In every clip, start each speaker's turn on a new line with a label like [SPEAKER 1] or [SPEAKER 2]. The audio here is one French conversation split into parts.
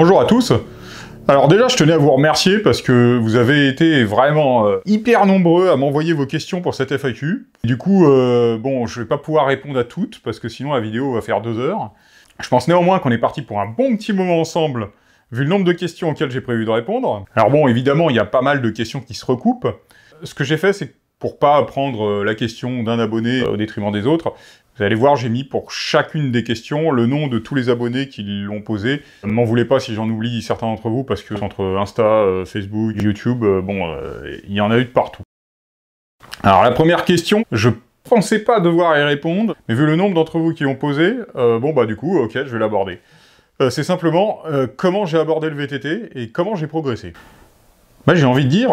[SPEAKER 1] Bonjour à tous. Alors déjà, je tenais à vous remercier parce que vous avez été vraiment hyper nombreux à m'envoyer vos questions pour cette FAQ. Du coup, bon, je vais pas pouvoir répondre à toutes parce que sinon la vidéo va faire 2 heures. Je pense néanmoins qu'on est parti pour un bon petit moment ensemble, vu le nombre de questions auxquelles j'ai prévu de répondre. Alors bon, évidemment, il y a pas mal de questions qui se recoupent. Ce que j'ai fait, c'est pour pas prendre la question d'un abonné au détriment des autres, vous allez voir, j'ai mis pour chacune des questions le nom de tous les abonnés qui l'ont posé. Ne m'en voulez pas si j'en oublie certains d'entre vous, parce que entre Insta, Facebook, YouTube, il y en a eu de partout. Alors la première question, je pensais pas devoir y répondre, mais vu le nombre d'entre vous qui l'ont posé, du coup, ok, je vais l'aborder. C'est simplement comment j'ai abordé le VTT et comment j'ai progressé. Bah, j'ai envie de dire,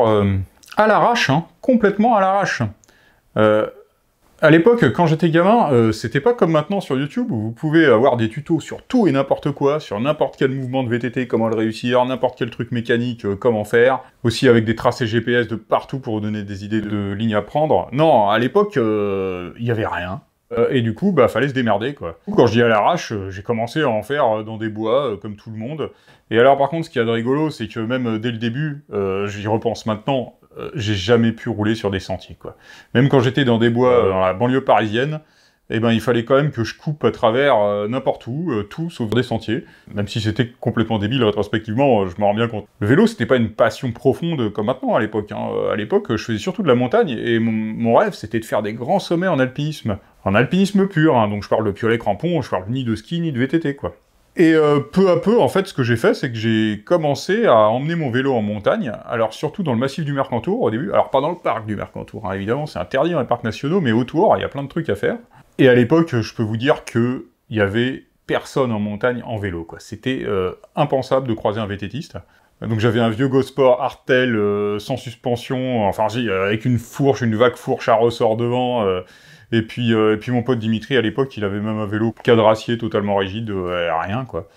[SPEAKER 1] à l'arrache, hein, complètement à l'arrache. À l'époque, quand j'étais gamin, c'était pas comme maintenant sur YouTube, où vous pouvez avoir des tutos sur tout et n'importe quoi, sur n'importe quel mouvement de VTT, comment le réussir, n'importe quel truc mécanique, comment faire, aussi avec des tracés GPS de partout pour vous donner des idées de lignes à prendre. Non, à l'époque, il y avait rien. Et du coup, fallait se démerder, quoi. Quand je dis à l'arrache, j'ai commencé à en faire dans des bois, comme tout le monde. Et alors, par contre, ce qu'il y a de rigolo, c'est que même dès le début, j'y repense maintenant, j'ai jamais pu rouler sur des sentiers, quoi. Même quand j'étais dans des bois dans la banlieue parisienne, eh ben, il fallait quand même que je coupe à travers n'importe où, tout sauf des sentiers. Même si c'était complètement débile rétrospectivement, je me rends bien compte. Le vélo, c'était pas une passion profonde comme maintenant à l'époque. Hein. À l'époque, je faisais surtout de la montagne, et mon rêve, c'était de faire des grands sommets en alpinisme. En alpinisme pur, hein. Donc je parle de piolet crampon, je parle ni de ski ni de VTT, quoi. Et peu à peu, en fait, ce que j'ai fait, c'est que j'ai commencé à emmener mon vélo en montagne, alors surtout dans le massif du Mercantour au début, alors pas dans le parc du Mercantour, hein, évidemment, c'est interdit dans les parcs nationaux, mais autour, il y a plein de trucs à faire. Et à l'époque, je peux vous dire que il y avait personne en montagne en vélo, quoi. C'était impensable de croiser un VTTiste. Donc j'avais un vieux Gosport Artel sans suspension, enfin avec une fourche, une vague fourche à ressort devant, et puis mon pote Dimitri, à l'époque, il avait même un vélo cadrassier totalement rigide, rien, quoi.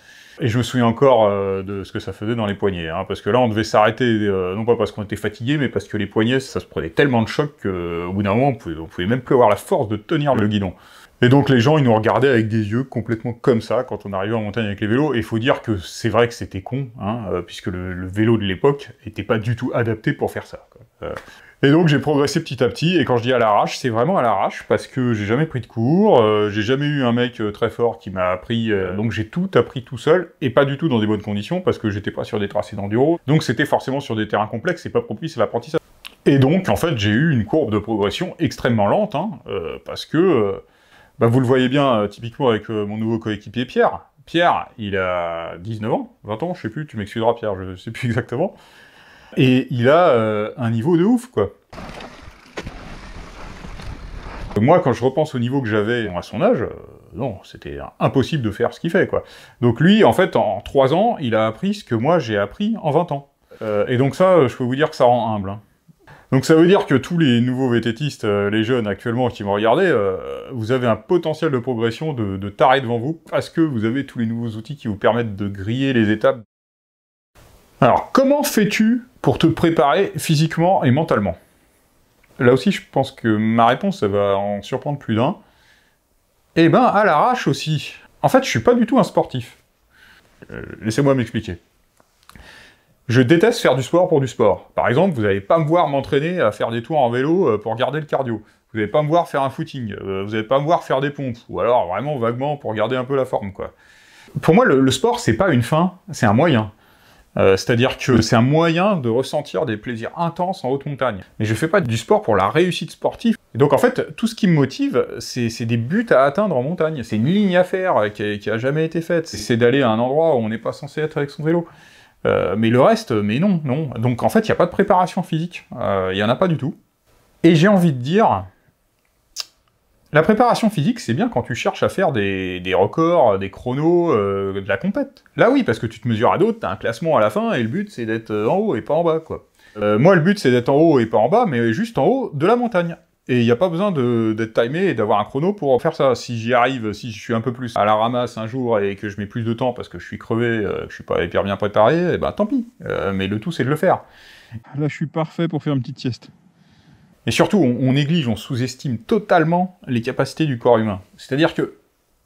[SPEAKER 1] Et je me souviens encore de ce que ça faisait dans les poignets, hein, parce que là, on devait s'arrêter, non pas parce qu'on était fatigué, mais parce que les poignets, ça se prenait tellement de choc qu'au bout d'un moment, on pouvait même plus avoir la force de tenir le guidon. Et donc les gens, ils nous regardaient avec des yeux complètement comme ça, quand on arrivait en montagne avec les vélos, et il faut dire que c'est vrai que c'était con, hein, puisque le vélo de l'époque était pas du tout adapté pour faire ça, quoi. Et donc j'ai progressé petit à petit, et quand je dis à l'arrache, c'est vraiment à l'arrache, parce que j'ai jamais pris de cours, j'ai jamais eu un mec très fort qui m'a appris, donc j'ai tout appris tout seul, et pas du tout dans des bonnes conditions, parce que j'étais pas sur des tracés d'enduro, donc c'était forcément sur des terrains complexes et pas propices à l'apprentissage. Et donc, en fait, j'ai eu une courbe de progression extrêmement lente, hein, parce que, vous le voyez bien, typiquement avec mon nouveau coéquipier Pierre. Pierre, il a 19 ans, 20 ans, je sais plus, tu m'excuseras Pierre, je sais plus exactement. Et il a un niveau de ouf, quoi. Moi, quand je repense au niveau que j'avais à son âge, non, c'était impossible de faire ce qu'il fait, quoi. Donc lui, en fait, en 3 ans, il a appris ce que moi j'ai appris en 20 ans. Et donc ça, je peux vous dire que ça rend humble, hein. Donc ça veut dire que tous les nouveaux VTTistes, les jeunes actuellement qui me regardaient, vous avez un potentiel de progression de taré devant vous, parce que vous avez tous les nouveaux outils qui vous permettent de griller les étapes. Alors, comment fais-tu pour te préparer physiquement et mentalement? Là aussi, je pense que ma réponse, ça va en surprendre plus d'un. Eh ben, à l'arrache aussi. En fait, je suis pas du tout un sportif. Laissez-moi m'expliquer. Je déteste faire du sport pour du sport. Par exemple, vous n'allez pas me voir m'entraîner à faire des tours en vélo pour garder le cardio. Vous n'allez pas me voir faire un footing. Vous n'allez pas me voir faire des pompes. Ou alors, vraiment, vaguement, pour garder un peu la forme, quoi. Pour moi, le sport, c'est pas une fin, c'est un moyen. C'est-à-dire que c'est un moyen de ressentir des plaisirs intenses en haute montagne. Mais je fais pas du sport pour la réussite sportive. Et donc en fait, tout ce qui me motive, c'est des buts à atteindre en montagne. C'est une ligne à faire qui a jamais été faite. C'est d'aller à un endroit où on n'est pas censé être avec son vélo. Mais le reste, mais non, non. Donc en fait, il n'y a pas de préparation physique. Il y en a pas du tout. Et j'ai envie de dire... La préparation physique, c'est bien quand tu cherches à faire des records, des chronos, de la compète. Là oui, parce que tu te mesures à d'autres, t'as un classement à la fin, et le but c'est d'être en haut et pas en bas, quoi. Moi, le but c'est d'être en haut et pas en bas, mais juste en haut de la montagne. Et il n'y a pas besoin d'être timé et d'avoir un chrono pour faire ça. Si j'y arrive, si je suis un peu plus à la ramasse un jour et que je mets plus de temps parce que je suis crevé, que je suis pas hyper bien préparé, eh ben tant pis. Mais le tout c'est de le faire.
[SPEAKER 2] Là je suis parfait pour faire une petite sieste.
[SPEAKER 1] Et surtout, on néglige, on sous-estime totalement les capacités du corps humain. C'est-à-dire que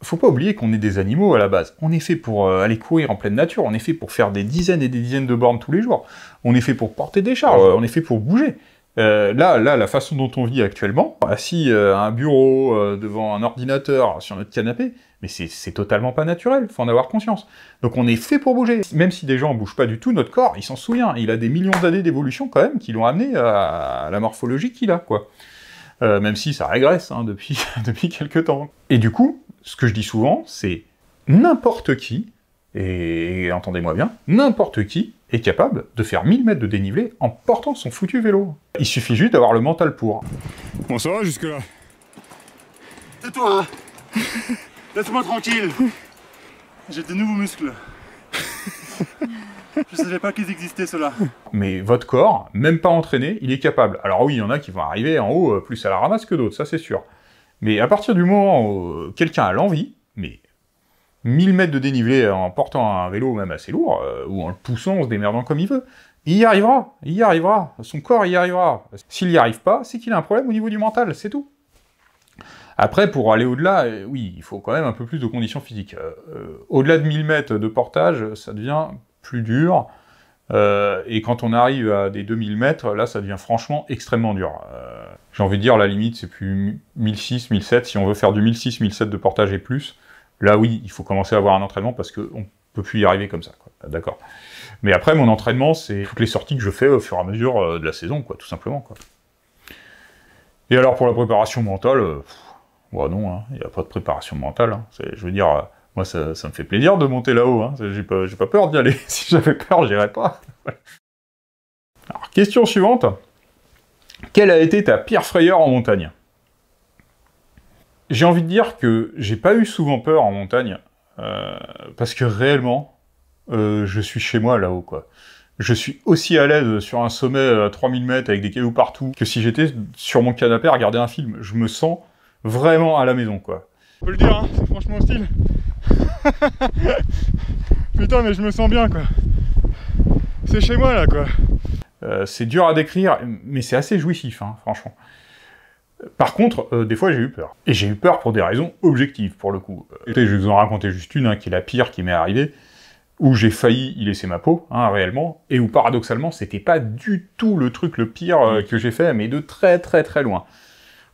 [SPEAKER 1] Faut pas oublier qu'on est des animaux à la base. On est fait pour aller courir en pleine nature, on est fait pour faire des dizaines et des dizaines de bornes tous les jours. On est fait pour porter des charges, on est fait pour bouger. Là, la façon dont on vit actuellement, assis à un bureau, devant un ordinateur, sur notre canapé, mais c'est totalement pas naturel, faut en avoir conscience. Donc on est fait pour bouger. Même si des gens bougent pas du tout, notre corps, il s'en souvient. Il a des millions d'années d'évolution quand même qui l'ont amené à la morphologie qu'il a, quoi. Même si ça régresse hein, depuis quelques temps. Et du coup, ce que je dis souvent, c'est n'importe qui, et entendez-moi bien, n'importe qui est capable de faire 1000 mètres de dénivelé en portant son foutu vélo. Il suffit juste d'avoir le mental pour.
[SPEAKER 2] Bon, ça va jusque-là.
[SPEAKER 3] Tais-toi, hein. Laisse-moi tranquille. J'ai de nouveaux muscles. Je savais pas qu'ils existaient, ceux-là.
[SPEAKER 1] Mais votre corps, même pas entraîné, il est capable. Alors oui, il y en a qui vont arriver en haut plus à la ramasse que d'autres, ça c'est sûr. Mais à partir du moment où quelqu'un a l'envie, mais 1000 mètres de dénivelé en portant un vélo même assez lourd, ou en le poussant, en se démerdant comme il veut, il y arrivera, son corps y arrivera. S'il n'y arrive pas, c'est qu'il a un problème au niveau du mental, c'est tout. Après, pour aller au-delà, oui, il faut quand même un peu plus de conditions physiques. Au-delà de 1000 mètres de portage, ça devient plus dur, et quand on arrive à des 2000 mètres, là, ça devient franchement extrêmement dur. J'ai envie de dire, la limite, c'est plus 1006, 1007, si on veut faire du 1006, 1007 de portage et plus, là, oui, il faut commencer à avoir un entraînement, parce qu'on peut plus y arriver comme ça, quoi. D'accord. Mais après, mon entraînement, c'est toutes les sorties que je fais au fur et à mesure de la saison, quoi, tout simplement, quoi. Et alors, pour la préparation mentale, bon, non, hein, il n'y a pas de préparation mentale, hein. Je veux dire... Moi, ça me fait plaisir de monter là-haut, hein. J'ai pas peur d'y aller. Si j'avais peur, j'irais pas. Alors, question suivante. Quelle a été ta pire frayeur en montagne? J'ai envie de dire que j'ai pas eu souvent peur en montagne, parce que réellement, je suis chez moi là-haut, quoi. Je suis aussi à l'aise sur un sommet à 3000 mètres avec des cailloux partout que si j'étais sur mon canapé à regarder un film. Je me sens vraiment à la maison, quoi.
[SPEAKER 2] On peut le dire, hein, c'est franchement hostile. Putain, mais je me sens bien, quoi. C'est chez moi, là, quoi.
[SPEAKER 1] C'est dur à décrire, mais c'est assez jouissif, hein, franchement. Par contre, des fois, j'ai eu peur. Et j'ai eu peur pour des raisons objectives, pour le coup. Je vais vous en raconter juste une, hein, qui est la pire qui m'est arrivée, où j'ai failli y laisser ma peau, hein, réellement, et où, paradoxalement, c'était pas du tout le truc le pire que j'ai fait, mais de très très très loin.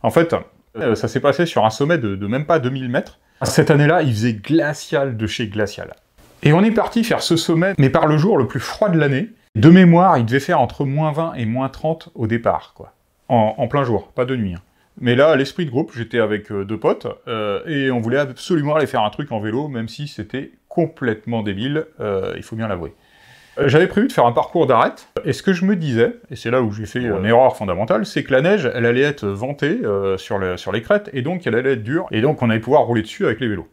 [SPEAKER 1] En fait, ça s'est passé sur un sommet de même pas 2000 mètres. Cette année-là, il faisait glacial de chez glacial. Et on est parti faire ce sommet, mais par le jour le plus froid de l'année. De mémoire, il devait faire entre -20 et -30 au départ, quoi. En plein jour, pas de nuit. Hein. Mais là, à l'esprit de groupe, j'étais avec deux potes, et on voulait absolument aller faire un truc en vélo, même si c'était complètement débile, il faut bien l'avouer. J'avais prévu de faire un parcours d'arête, et ce que je me disais, et c'est là où j'ai fait une erreur fondamentale, c'est que la neige, elle allait être ventée sur les crêtes, et donc elle allait être dure, et donc on allait pouvoir rouler dessus avec les vélos.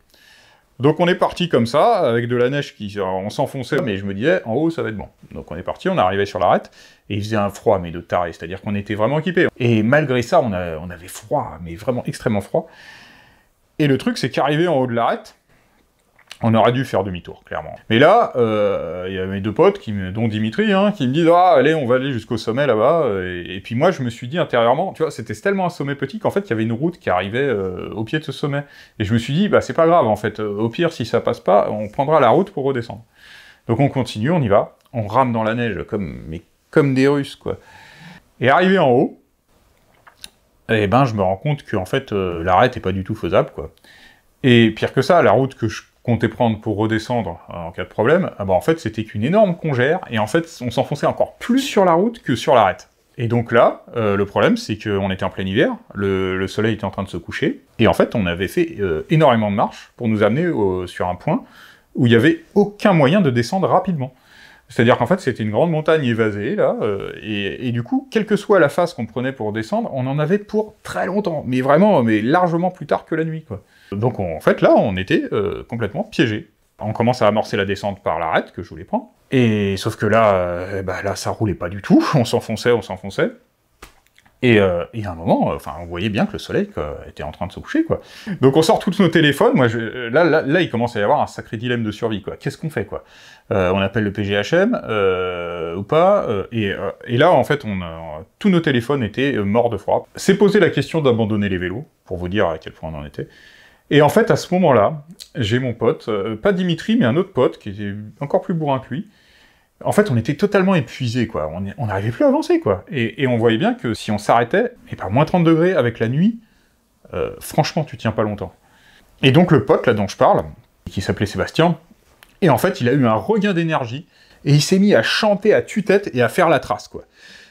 [SPEAKER 1] Donc on est parti comme ça, avec de la neige on s'enfonçait, mais je me disais, en haut ça va être bon. Donc on est parti, on est arrivé sur l'arête, et il faisait un froid, mais de taré, c'est-à-dire qu'on était vraiment équipés. Et malgré ça, on avait froid, mais vraiment extrêmement froid. Et le truc, c'est qu'arrivé en haut de l'arête, on aurait dû faire demi-tour, clairement. Mais là, il y a mes deux potes, dont Dimitri, hein, qui me disent « Ah, allez, on va aller jusqu'au sommet, là-bas. » Et puis moi, je me suis dit intérieurement, tu vois, c'était tellement un sommet petit qu'en fait, il y avait une route qui arrivait au pied de ce sommet. Et je me suis dit, bah, c'est pas grave, en fait. Au pire, si ça passe pas, on prendra la route pour redescendre. Donc on continue, on y va. On rame dans la neige comme des Russes, quoi. Et arrivé en haut, eh ben, je me rends compte qu'en fait, l'arête est pas du tout faisable, quoi. Et pire que ça, la route que je comptais prendre pour redescendre en cas de problème, ah bah en fait c'était qu'une énorme congère, et en fait on s'enfonçait encore plus sur la route que sur l'arête. Et donc là, le problème c'est qu'on était en plein hiver, le soleil était en train de se coucher, et en fait on avait fait énormément de marches pour nous amener sur un point où il n'y avait aucun moyen de descendre rapidement. C'est-à-dire qu'en fait c'était une grande montagne évasée, là, et du coup, quelle que soit la phase qu'on prenait pour descendre, on en avait pour très longtemps, mais vraiment, mais largement plus tard que la nuit, quoi. Donc en fait là, on était complètement piégés. On commence à amorcer la descente par l'arête que je voulais prendre, et sauf que là, là ça roulait pas du tout, on s'enfonçait, et à un moment, enfin on voyait bien que le soleil était en train de se coucher, quoi. Donc on sort tous nos téléphones, moi là il commence à y avoir un sacré dilemme de survie, quoi. Qu'est-ce qu'on fait, quoi? On appelle le PGHM, ou pas, et là en fait tous nos téléphones étaient morts de froid. C'est posé la question d'abandonner les vélos, pour vous dire à quel point on en était. Et en fait, à ce moment-là, j'ai mon pote, pas Dimitri, mais un autre pote, qui était encore plus bourrin que lui. En fait, on était totalement épuisés, quoi. On n'arrivait plus à avancer, quoi. Et on voyait bien que si on s'arrêtait, et par moins 30 degrés avec la nuit, franchement, tu tiens pas longtemps. Et donc, le pote, là, dont je parle, qui s'appelait Sébastien, et en fait, il a eu un regain d'énergie, et il s'est mis à chanter à tue-tête et à faire la trace, quoi.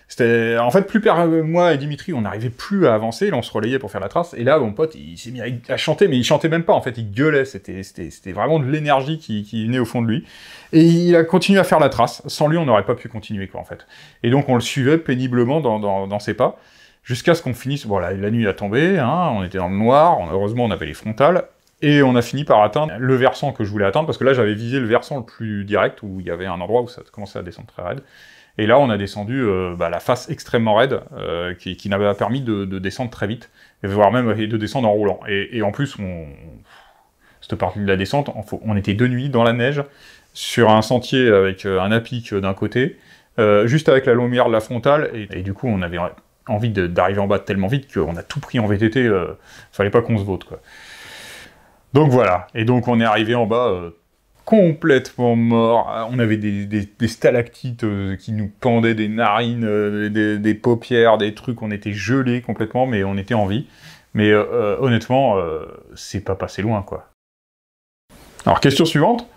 [SPEAKER 1] C'était... En fait, moi et Dimitri, on n'arrivait plus à avancer, là, on se relayait pour faire la trace, et là, mon pote, il s'est mis à chanter, mais il chantait même pas, en fait, il gueulait, c'était vraiment de l'énergie qui venait au fond de lui. Et il a continué à faire la trace. Sans lui, on n'aurait pas pu continuer, quoi, en fait. Et donc, on le suivait péniblement dans ses pas, jusqu'à ce qu'on finisse... Bon, la nuit a tombé, hein, on était dans le noir, heureusement, on avait les frontales, et on a fini par atteindre le versant que je voulais atteindre, parce que là, j'avais visé le versant le plus direct, où il y avait un endroit où ça commençait à descendre très raide. Et là, on a descendu la face extrêmement raide, qui n'avait pas permis de descendre très vite, voire même de descendre en roulant. Et en plus, cette partie de la descente, on était de nuit dans la neige, sur un sentier avec un à-pic d'un côté, juste avec la lumière de la frontale, et du coup, on avait envie d'arriver en bas tellement vite qu'on a tout pris en VTT, fallait pas qu'on se vote, quoi. Donc voilà, et donc on est arrivé en bas... complètement mort, on avait des stalactites qui nous pendaient des narines, des paupières, des trucs, on était gelés complètement, mais on était en vie. Mais honnêtement, c'est pas passé loin, quoi. Alors, question suivante.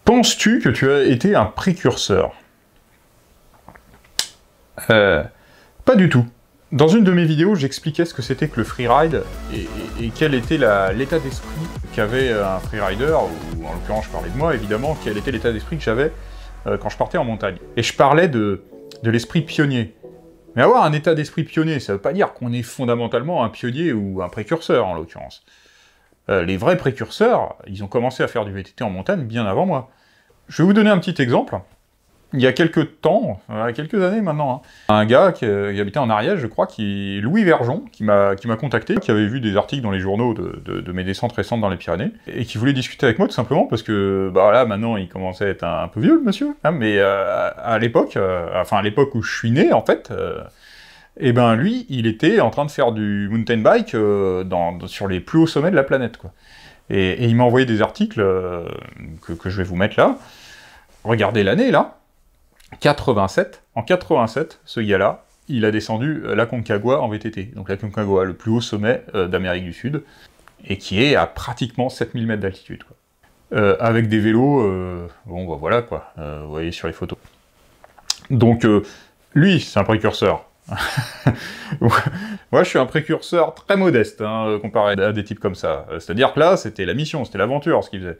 [SPEAKER 1] Penses-tu que tu as été un précurseur? Pas du tout. Dans une de mes vidéos, j'expliquais ce que c'était que le freeride et quel était l'état d'esprit qu'avait un freerider, ou en l'occurrence je parlais de moi évidemment, quel était l'état d'esprit que j'avais quand je partais en montagne. Et je parlais de l'esprit pionnier. Mais avoir un état d'esprit pionnier, ça veut pas dire qu'on est fondamentalement un pionnier ou un précurseur en l'occurrence. Les vrais précurseurs, ils ont commencé à faire du VTT en montagne bien avant moi. Je vais vous donner un petit exemple. Il y a quelques temps, quelques années maintenant, hein, un gars qui habitait en Ariège, je crois, Louis Verjon, qui m'a contacté, qui avait vu des articles dans les journaux de mes descentes récentes dans les Pyrénées, et qui voulait discuter avec moi tout simplement parce que, bah là, maintenant, il commençait à être un peu vieux, le monsieur, hein, mais à l'époque, enfin à l'époque où je suis né, en fait, et ben lui, il était en train de faire du mountain bike sur les plus hauts sommets de la planète, quoi. Et il m'a envoyé des articles que je vais vous mettre là. Regardez l'année, là. 87, en 87, ce gars-là, il a descendu la Concagua en VTT. Donc la Concagua, le plus haut sommet d'Amérique du Sud, et qui est à pratiquement 7000 mètres d'altitude, quoi. Avec des vélos, bon bah voilà quoi, vous voyez sur les photos. Donc lui, c'est un précurseur. Moi, je suis un précurseur très modeste, hein, comparé à des types comme ça. C'est-à-dire que là, c'était la mission, c'était l'aventure, ce qu'il faisait.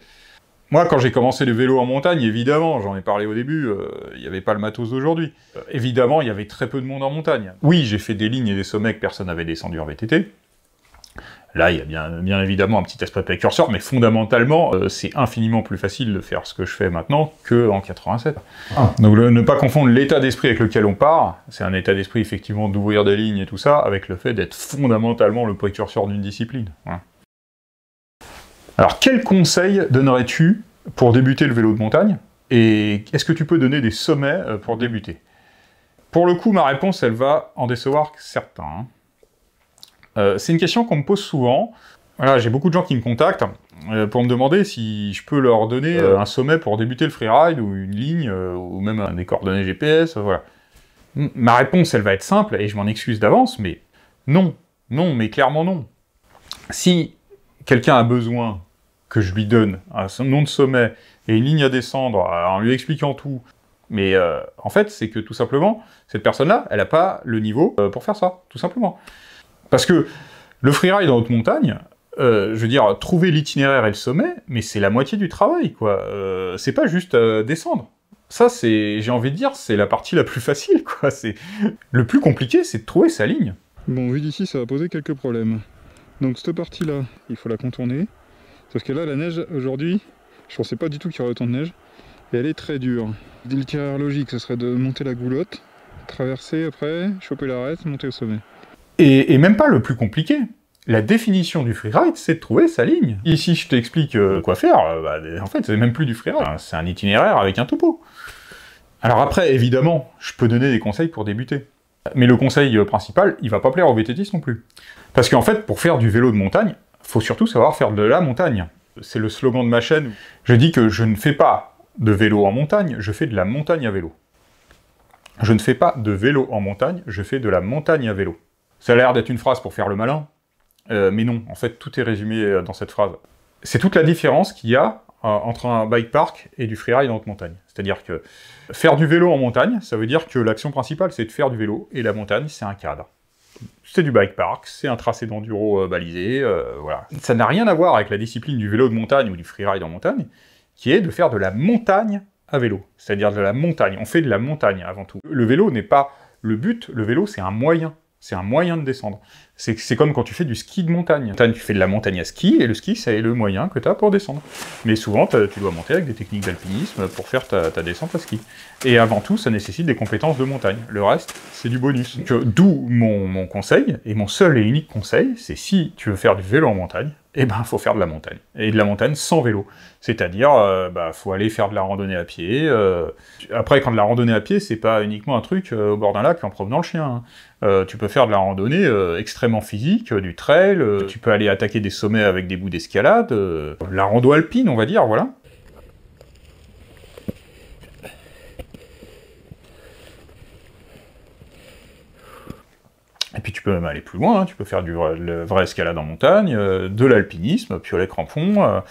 [SPEAKER 1] Moi, quand j'ai commencé le vélo en montagne, évidemment, j'en ai parlé au début, il n'y avait pas le matos d'aujourd'hui. Évidemment, il y avait très peu de monde en montagne. Oui, j'ai fait des lignes et des sommets que personne n'avait descendu en VTT. Là, il y a bien évidemment un petit aspect précurseur, mais fondamentalement, c'est infiniment plus facile de faire ce que je fais maintenant qu'en 87. Ah. Donc ne pas confondre l'état d'esprit avec lequel on part, c'est un état d'esprit effectivement d'ouvrir des lignes et tout ça, avec le fait d'être fondamentalement le précurseur d'une discipline. Hein. Alors, quel conseil donnerais-tu pour débuter le vélo de montagne? Et est-ce que tu peux donner des sommets pour débuter? Pour le coup, ma réponse, elle va en décevoir certains. C'est une question qu'on me pose souvent. Voilà, j'ai beaucoup de gens qui me contactent pour me demander si je peux leur donner un sommet pour débuter le freeride, ou une ligne, ou même des coordonnées GPS, voilà. Ma réponse, elle va être simple, et je m'en excuse d'avance, mais non. Non, mais clairement non. Si quelqu'un a besoin que je lui donne un nom de sommet et une ligne à descendre en lui expliquant tout, mais en fait, c'est que tout simplement, cette personne-là, elle n'a pas le niveau pour faire ça, tout simplement. Parce que le freeride en haute montagne, je veux dire, trouver l'itinéraire et le sommet, mais c'est la moitié du travail, quoi. C'est pas juste descendre. Ça, c'est, j'ai envie de dire, c'est la partie la plus facile, quoi. Le plus compliqué, c'est de trouver sa ligne.
[SPEAKER 2] Bon, vu d'ici, ça va poser quelques problèmes. Donc cette partie-là, il faut la contourner. Parce que là, la neige, aujourd'hui, je pensais pas du tout qu'il y aurait autant de neige. Et elle est très dure. L'itinéraire logique, ce serait de monter la goulotte, traverser après, choper l'arête, monter au sommet.
[SPEAKER 1] Et même pas le plus compliqué. La définition du freeride, c'est de trouver sa ligne. Ici, je t'explique quoi faire, en fait, c'est même plus du freeride, c'est un itinéraire avec un topo. Alors après, évidemment, je peux donner des conseils pour débuter. Mais le conseil principal, il va pas plaire aux VTTistes non plus. Parce qu'en fait, pour faire du vélo de montagne, faut surtout savoir faire de la montagne. C'est le slogan de ma chaîne. Je dis que je ne fais pas de vélo en montagne, je fais de la montagne à vélo. Je ne fais pas de vélo en montagne, je fais de la montagne à vélo. Ça a l'air d'être une phrase pour faire le malin, mais non, en fait, tout est résumé dans cette phrase. C'est toute la différence qu'il y a entre un bike park et du freeride en haute montagne. C'est-à-dire que faire du vélo en montagne, ça veut dire que l'action principale, c'est de faire du vélo, et la montagne, c'est un cadre. C'est du bike park, c'est un tracé d'enduro balisé, voilà. Ça n'a rien à voir avec la discipline du vélo de montagne ou du freeride en montagne, qui est de faire de la montagne à vélo. C'est-à-dire de la montagne. On fait de la montagne avant tout. Le vélo n'est pas le but, le vélo c'est un moyen. C'est un moyen de descendre. C'est comme quand tu fais du ski de montagne. Tu fais de la montagne à ski, et le ski, c'est le moyen que tu as pour descendre. Mais souvent, tu dois monter avec des techniques d'alpinisme pour faire ta descente à ski. Et avant tout, ça nécessite des compétences de montagne. Le reste, c'est du bonus. D'où mon conseil, et mon seul et unique conseil, c'est si tu veux faire du vélo en montagne, eh ben, faut faire de la montagne. Et de la montagne sans vélo. C'est-à-dire, faut aller faire de la randonnée à pied. Après, quand de la randonnée à pied, c'est pas uniquement un truc au bord d'un lac en promenant le chien. Tu peux faire de la randonnée extrêmement physique, du trail, tu peux aller attaquer des sommets avec des bouts d'escalade, la rando alpine, on va dire, voilà. Et puis tu peux même aller plus loin, hein. Tu peux faire le vrai escalade en montagne, de l'alpinisme, piolet crampon,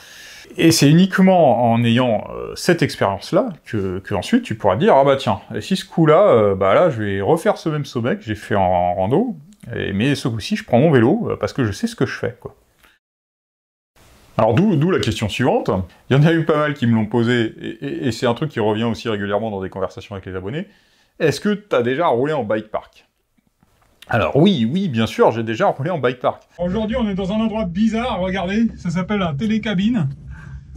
[SPEAKER 1] et c'est uniquement en ayant cette expérience-là que ensuite tu pourras dire, ah bah tiens, et si ce coup-là, là je vais refaire ce même sommet que j'ai fait en rando, mais ce coup-ci je prends mon vélo, parce que je sais ce que je fais, quoi. Alors d'où la question suivante, il y en a eu pas mal qui me l'ont posé, et c'est un truc qui revient aussi régulièrement dans des conversations avec les abonnés, est-ce que t'as déjà roulé en bike park ? Alors oui, bien sûr, j'ai déjà roulé en bike park.
[SPEAKER 2] Aujourd'hui, on est dans un endroit bizarre, regardez, ça s'appelle un télécabine.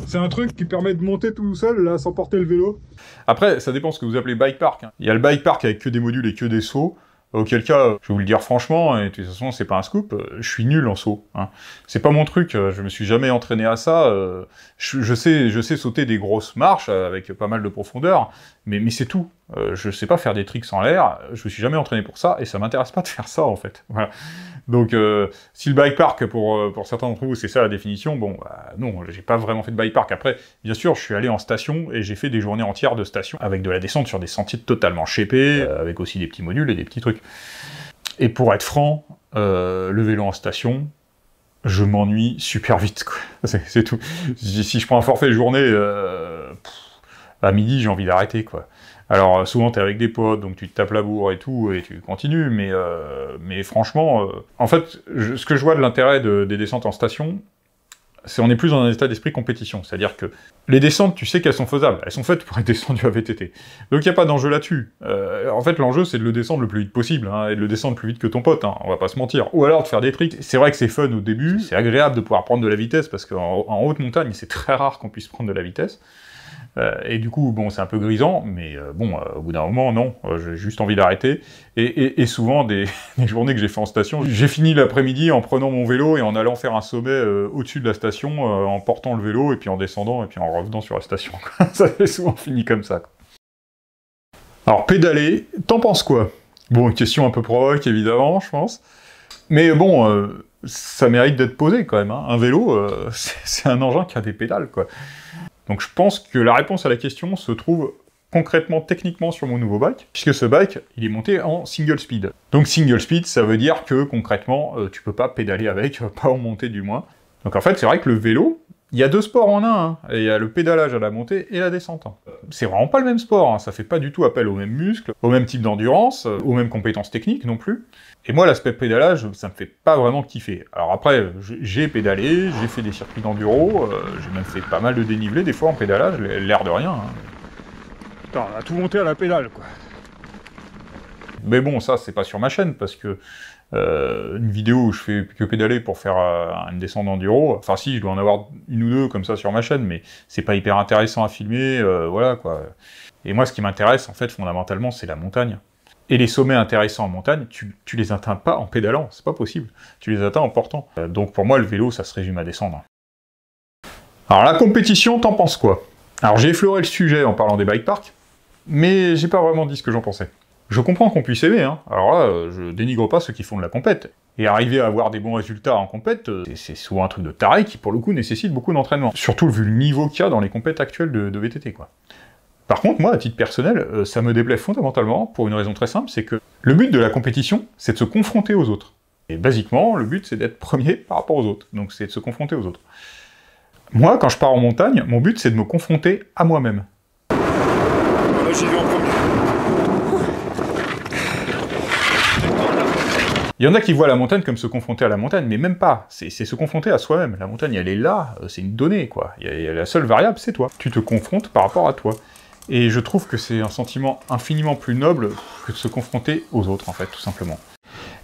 [SPEAKER 2] C'est un truc qui permet de monter tout seul, là, sans porter le vélo.
[SPEAKER 1] Après, ça dépend ce que vous appelez bike park. Il y a le bike park avec que des modules et que des sauts, auquel cas, je vais vous le dire franchement, et de toute façon, c'est pas un scoop, je suis nul en saut. Hein. C'est pas mon truc, je me suis jamais entraîné à ça. Je sais sauter des grosses marches avec pas mal de profondeur, mais c'est tout. Je sais pas faire des tricks en l'air, je me suis jamais entraîné pour ça, et ça m'intéresse pas de faire ça, en fait. Voilà. Donc, si le bike park, pour certains d'entre vous, c'est ça la définition, bon, non, j'ai pas vraiment fait de bike park. Après, bien sûr, je suis allé en station, et j'ai fait des journées entières de station, avec de la descente sur des sentiers totalement shapés, avec aussi des petits modules et des petits trucs. Et pour être franc, le vélo en station, je m'ennuie super vite, quoi. C'est tout. Si je prends un forfait journée, à midi, j'ai envie d'arrêter, quoi. Alors, souvent, t'es avec des potes, donc tu te tapes la bourre et tout, et tu continues, mais franchement, en fait, ce que je vois de l'intérêt des descentes en station, c'est on est plus dans un état d'esprit compétition, c'est-à-dire que les descentes, tu sais qu'elles sont faisables, elles sont faites pour être descendues à VTT, donc il n'y a pas d'enjeu là-dessus. En fait, l'enjeu, c'est de le descendre le plus vite possible, hein, et de le descendre plus vite que ton pote, hein, on va pas se mentir, ou alors de faire des tricks. C'est vrai que c'est fun au début, c'est agréable de pouvoir prendre de la vitesse, parce qu'en haute montagne, c'est très rare qu'on puisse prendre de la vitesse, et du coup, bon, c'est un peu grisant, mais au bout d'un moment, non, j'ai juste envie d'arrêter. Et souvent, des journées que j'ai fait en station, j'ai fini l'après-midi en prenant mon vélo et en allant faire un sommet au-dessus de la station, en portant le vélo, et puis en descendant, et puis en revenant sur la station. Ça fait souvent fini comme ça. Alors, pédaler, t'en penses quoi? Bon, une question un peu provoque, évidemment, je pense. Mais bon, ça mérite d'être posé, quand même. Hein. Un vélo, c'est un engin qui a des pédales, quoi. Donc je pense que la réponse à la question se trouve concrètement, techniquement sur mon nouveau bike, puisque ce bike, il est monté en single speed. Donc single speed, ça veut dire que concrètement, tu peux pas pédaler avec, pas en montée du moins. Donc en fait, c'est vrai que le vélo, il y a deux sports en un, hein. Il y a le pédalage à la montée et la descente. C'est vraiment pas le même sport, hein. Ça fait pas du tout appel aux mêmes muscles, au même type d'endurance, aux mêmes compétences techniques non plus. Et moi, l'aspect pédalage, ça me fait pas vraiment kiffer. Alors après, j'ai pédalé, j'ai fait des circuits d'enduro, j'ai même fait pas mal de dénivelé des fois en pédalage, l'air de rien. Hein.
[SPEAKER 2] Putain, on a tout monté à la pédale, quoi.
[SPEAKER 1] Mais bon, ça, c'est pas sur ma chaîne, parce que une vidéo où je fais que pédaler pour faire une descente d'enduro, enfin si, je dois en avoir une ou deux comme ça sur ma chaîne, mais c'est pas hyper intéressant à filmer, voilà, quoi. Et moi, ce qui m'intéresse, en fait, fondamentalement, c'est la montagne. Et les sommets intéressants en montagne, tu les atteins pas en pédalant, c'est pas possible. Tu les atteins en portant. Donc pour moi, le vélo, ça se résume à descendre. Alors la compétition, t'en penses quoi? Alors j'ai effleuré le sujet en parlant des bike parks, mais j'ai pas vraiment dit ce que j'en pensais. Je comprends qu'on puisse aimer, hein. Alors là, je dénigre pas ceux qui font de la compète. Et arriver à avoir des bons résultats en compète, c'est souvent un truc de taré qui, pour le coup, nécessite beaucoup d'entraînement. Surtout vu le niveau qu'il y a dans les compètes actuelles de VTT, quoi. Par contre, moi, à titre personnel, ça me déplaît fondamentalement pour une raison très simple, c'est que le but de la compétition, c'est de se confronter aux autres. Et basiquement, le but, c'est d'être premier par rapport aux autres. Donc c'est de se confronter aux autres. Moi, quand je pars en montagne, mon but, c'est de me confronter à moi-même.
[SPEAKER 3] Moi, j'y vais en premier.
[SPEAKER 1] Il y en a qui voient la montagne comme se confronter à la montagne, mais même pas. C'est se confronter à soi-même. La montagne, elle est là, c'est une donnée, quoi. La seule variable, c'est toi. Tu te confrontes par rapport à toi. Et je trouve que c'est un sentiment infiniment plus noble que de se confronter aux autres, en fait, tout simplement.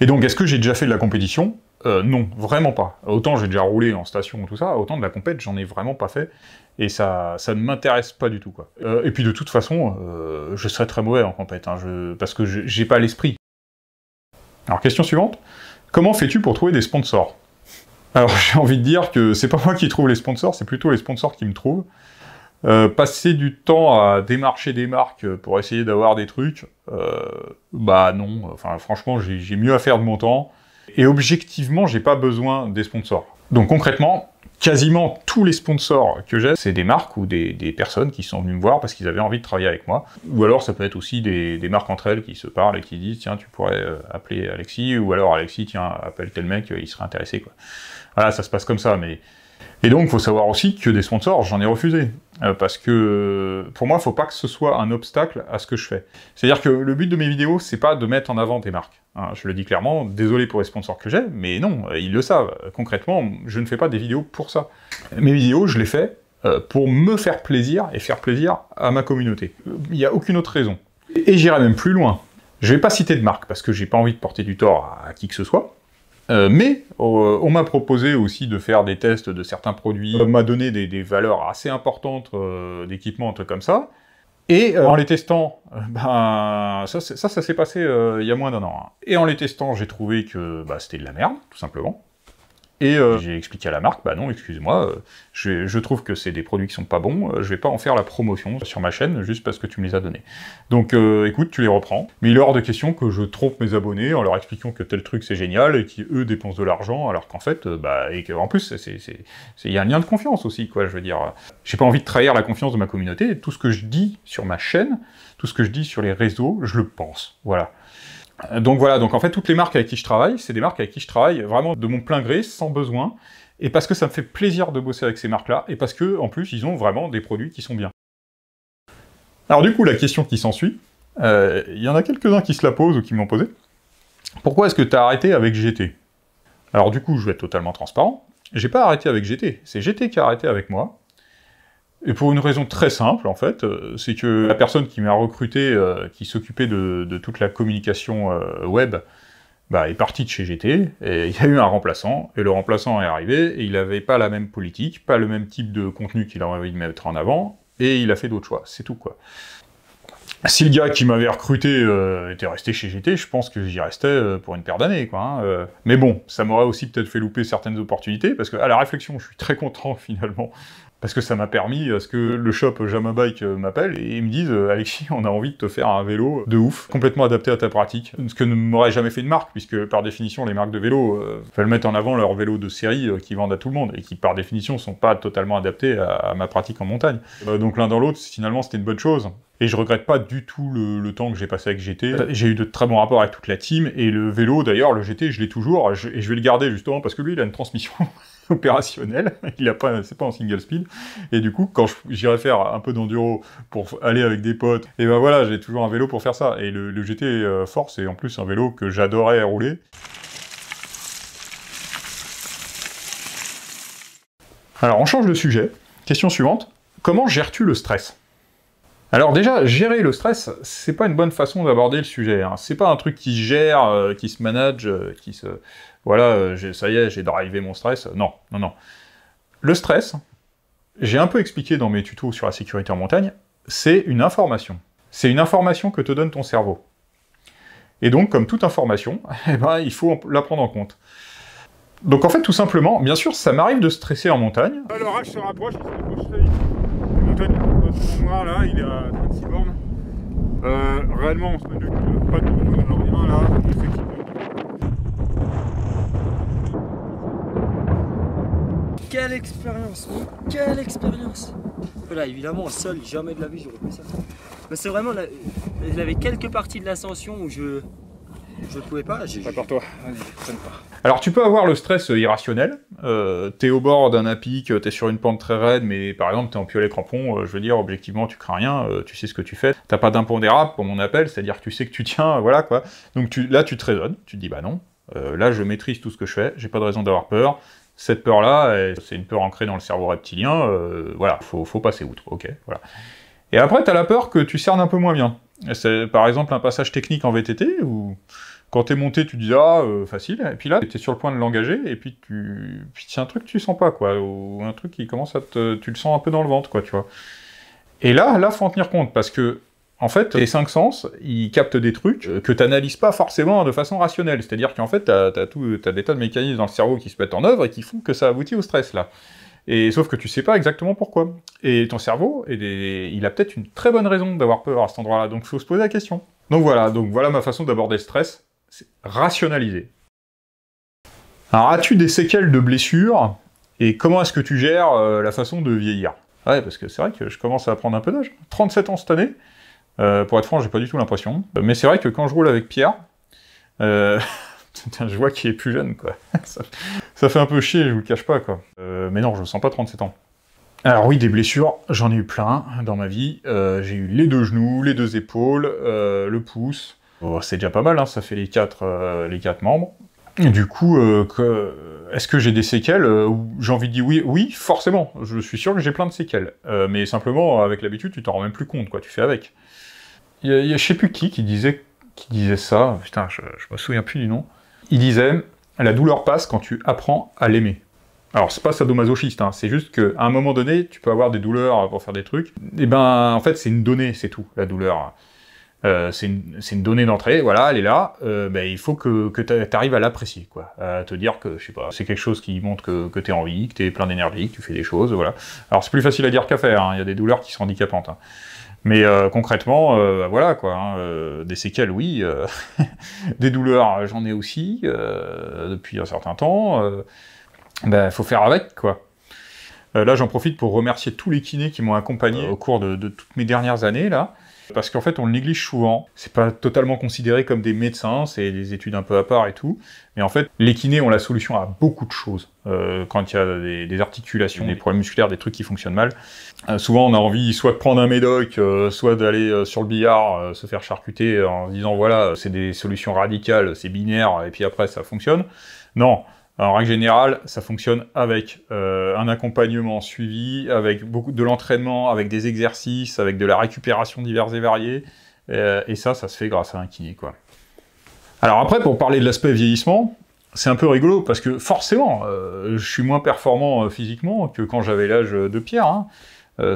[SPEAKER 1] Et donc, est-ce que j'ai déjà fait de la compétition ? Non, vraiment pas. Autant j'ai déjà roulé en station ou tout ça, autant de la compète, j'en ai vraiment pas fait. Et ça ne m'intéresse pas du tout, quoi. Et puis de toute façon, je serais très mauvais en compète, hein, parce que j'ai pas l'esprit. Alors, question suivante. Comment fais-tu pour trouver des sponsors ? Alors, j'ai envie de dire que c'est pas moi qui trouve les sponsors, c'est plutôt les sponsors qui me trouvent. Passer du temps à démarcher des marques pour essayer d'avoir des trucs, bah non. Enfin, franchement, j'ai mieux à faire de mon temps. Et objectivement, j'ai pas besoin des sponsors. Donc concrètement, quasiment tous les sponsors que j'ai, c'est des marques ou des personnes qui sont venues me voir parce qu'ils avaient envie de travailler avec moi. Ou alors ça peut être aussi des marques entre elles qui se parlent et qui disent « Tiens, tu pourrais appeler Alexis » ou alors « Alexis, tiens, appelle tel mec, il serait intéressé. » quoi. Voilà, ça se passe comme ça, mais... Et donc, il faut savoir aussi que des sponsors, j'en ai refusé. Parce que, pour moi, il ne faut pas que ce soit un obstacle à ce que je fais. C'est-à-dire que le but de mes vidéos, c'est pas de mettre en avant des marques. Hein, je le dis clairement, désolé pour les sponsors que j'ai, mais non, ils le savent. Concrètement, je ne fais pas des vidéos pour ça. Mes vidéos, je les fais pour me faire plaisir et faire plaisir à ma communauté. Il n'y a aucune autre raison. Et j'irai même plus loin. Je ne vais pas citer de marque, parce que j'ai pas envie de porter du tort à qui que ce soit. Mais on m'a proposé aussi de faire des tests de certains produits, on m'a donné des valeurs assez importantes d'équipement, un truc comme ça, et en les testant, ben ça s'est passé il y a moins d'1 an, hein. Et en les testant, j'ai trouvé que bah, c'était de la merde, tout simplement. Et j'ai expliqué à la marque, bah non, excuse-moi, je trouve que c'est des produits qui sont pas bons, je vais pas en faire la promotion sur ma chaîne juste parce que tu me les as donnés. Donc écoute, tu les reprends. Mais il est hors de question que je trompe mes abonnés en leur expliquant que tel truc c'est génial et qu'eux dépensent de l'argent, alors qu'en fait, et qu'en plus, il y a un lien de confiance aussi, quoi, je veux dire. J'ai pas envie de trahir la confiance de ma communauté, et tout ce que je dis sur ma chaîne, tout ce que je dis sur les réseaux, je le pense, voilà. Donc voilà, donc en fait, toutes les marques avec qui je travaille, c'est des marques avec qui je travaille vraiment de mon plein gré, sans besoin, et parce que ça me fait plaisir de bosser avec ces marques-là, et parce que, en plus, ils ont vraiment des produits qui sont bien. Alors du coup, la question qui s'ensuit, il y en a quelques-uns qui se la posent ou qui m'ont posé. Pourquoi est-ce que tu as arrêté avec GT? Alors du coup, je vais être totalement transparent, j'ai pas arrêté avec GT, c'est GT qui a arrêté avec moi. Et pour une raison très simple, en fait, c'est que la personne qui m'a recruté, qui s'occupait de toute la communication web, bah, est partie de chez GT, et il y a eu un remplaçant, et le remplaçant est arrivé, et il n'avait pas la même politique, pas le même type de contenu qu'il a envie de mettre en avant, et il a fait d'autres choix, c'est tout, quoi. Si le gars qui m'avait recruté était resté chez GT, je pense que j'y restais pour une paire d'années, quoi. Hein, mais bon, ça m'aurait aussi peut-être fait louper certaines opportunités, parce que à la réflexion, je suis très content, finalement, parce que ça m'a permis à ce que le shop Jamabike m'appelle et ils me disent « Alexis, on a envie de te faire un vélo de ouf, complètement adapté à ta pratique ». Ce que ne m'aurait jamais fait une marque, puisque par définition, les marques de vélo veulent mettre en avant leurs vélos de série qui vendent à tout le monde, et qui par définition sont pas totalement adaptés à ma pratique en montagne. Donc l'un dans l'autre, finalement, c'était une bonne chose. Et je regrette pas du tout le temps que j'ai passé avec GT. J'ai eu de très bons rapports avec toute la team, et le vélo, d'ailleurs, le GT, je l'ai toujours, et je vais le garder justement, parce que lui, il a une transmission opérationnel, c'est pas en single speed, et du coup, quand j'irai faire un peu d'enduro pour aller avec des potes, et ben voilà, j'ai toujours un vélo pour faire ça, et le GT Force est en plus un vélo que j'adorais rouler. Alors, on change de sujet. Question suivante. Comment gères-tu le stress? Alors déjà, gérer le stress, c'est pas une bonne façon d'aborder le sujet, hein. C'est pas un truc qui se gère, qui se manage, qui se... Voilà, ça y est, j'ai drivé mon stress. Non, non, non. Le stress, j'ai un peu expliqué dans mes tutos sur la sécurité en montagne, c'est une information. C'est une information que te donne ton cerveau. Et donc, comme toute information, eh ben, il faut la prendre en compte. Donc en fait, tout simplement, bien sûr, ça m'arrive de stresser en montagne.
[SPEAKER 3] L'orage se rapproche très vite. La montagne, le noir là, il est à 36 bornes.
[SPEAKER 1] Réellement, en semaine de cul, pas de drone, rien là, effectivement.
[SPEAKER 4] Quelle expérience, mais quelle expérience! Voilà, évidemment, seul, jamais de la vie j'aurais fait ça. Mais c'est vraiment, il y avait quelques parties de l'ascension où je ne pouvais pas.
[SPEAKER 3] Prépare-toi, allez, traîne pas.
[SPEAKER 1] Alors tu peux avoir le stress irrationnel, t'es au bord d'un apic, t'es sur une pente très raide, mais par exemple t'es en piolet crampon, je veux dire, objectivement tu crains rien, tu sais ce que tu fais, t'as pas d'impondérable pour mon appel, c'est-à-dire que tu sais que tu tiens, voilà quoi. Donc là tu te raisonnes, tu te dis bah non, là je maîtrise tout ce que je fais, j'ai pas de raison d'avoir peur, cette peur-là, c'est une peur ancrée dans le cerveau reptilien, voilà, faut passer outre, ok, voilà. Et après t'as la peur que tu cernes un peu moins bien. C'est par exemple un passage technique en VTT, où quand t'es monté, tu dis ah facile, et puis là t'es sur le point de l'engager, et puis c'est un truc que tu sens pas quoi, ou un truc qui commence à tu le sens un peu dans le ventre quoi, tu vois. Et là faut en tenir compte, parce que en fait les 5 sens, ils captent des trucs que t'analyses pas forcément de façon rationnelle, c'est-à-dire qu'en fait t'as des tas de mécanismes dans le cerveau qui se mettent en œuvre et qui font que ça aboutit au stress là. Et sauf que tu sais pas exactement pourquoi. Et ton cerveau, il a peut-être une très bonne raison d'avoir peur à cet endroit-là, donc il faut se poser la question. Donc voilà ma façon d'aborder le stress, c'est rationaliser. Alors as-tu des séquelles de blessures, et comment est-ce que tu gères la façon de vieillir? Ouais, parce que c'est vrai que je commence à prendre un peu d'âge. 37 ans cette année, pour être franc, j'ai pas du tout l'impression. Mais c'est vrai que quand je roule avec Pierre, je vois qu'il est plus jeune, quoi. Ça fait un peu chier, je vous le cache pas, quoi. Mais non, je sens pas 37 ans. Alors oui, des blessures, j'en ai eu plein dans ma vie. J'ai eu les 2 genoux, les 2 épaules, le pouce. Oh, c'est déjà pas mal, hein, ça fait les 4 membres. Et du coup, est-ce que j'ai des séquelles? J'ai envie de dire oui, oui, forcément. Je suis sûr que j'ai plein de séquelles. Mais simplement, avec l'habitude, tu t'en rends même plus compte, quoi. Tu fais avec. Il y a je sais plus qui disait ça. Putain, je me souviens plus du nom. Il disait, la douleur passe quand tu apprends à l'aimer. Alors, c'est pas sadomasochiste, hein, c'est juste qu'à un moment donné, tu peux avoir des douleurs pour faire des trucs. Et ben, en fait, c'est une donnée, c'est tout, la douleur. C'est une donnée d'entrée, voilà, elle est là, ben, il faut que tu arrives à l'apprécier, quoi. À te dire que, je sais pas, c'est quelque chose qui montre que tu es en vie, que tu es plein d'énergie, que tu fais des choses, voilà. Alors, c'est plus facile à dire qu'à faire, hein, il y a des douleurs qui sont handicapantes. Hein. Mais concrètement, voilà quoi, hein, des séquelles, oui, des douleurs, j'en ai aussi, depuis un certain temps, ben, faut faire avec, quoi. Là, j'en profite pour remercier tous les kinés qui m'ont accompagné au cours de toutes mes dernières années, là, parce qu'en fait, on le néglige souvent, c'est pas totalement considéré comme des médecins, c'est des études un peu à part et tout, mais en fait, les kinés ont la solution à beaucoup de choses. Quand il y a des articulations, des problèmes musculaires, des trucs qui fonctionnent mal, souvent on a envie soit de prendre un médoc, soit d'aller sur le billard, se faire charcuter en se disant voilà, c'est des solutions radicales, c'est binaire, et puis après ça fonctionne. Non, en règle générale, ça fonctionne avec un accompagnement suivi, avec beaucoup de l'entraînement, avec des exercices, avec de la récupération diverses et variées, et ça se fait grâce à un kiné, quoi. Alors après, pour parler de l'aspect vieillissement, c'est un peu rigolo, parce que forcément, je suis moins performant physiquement que quand j'avais l'âge de Pierre, hein.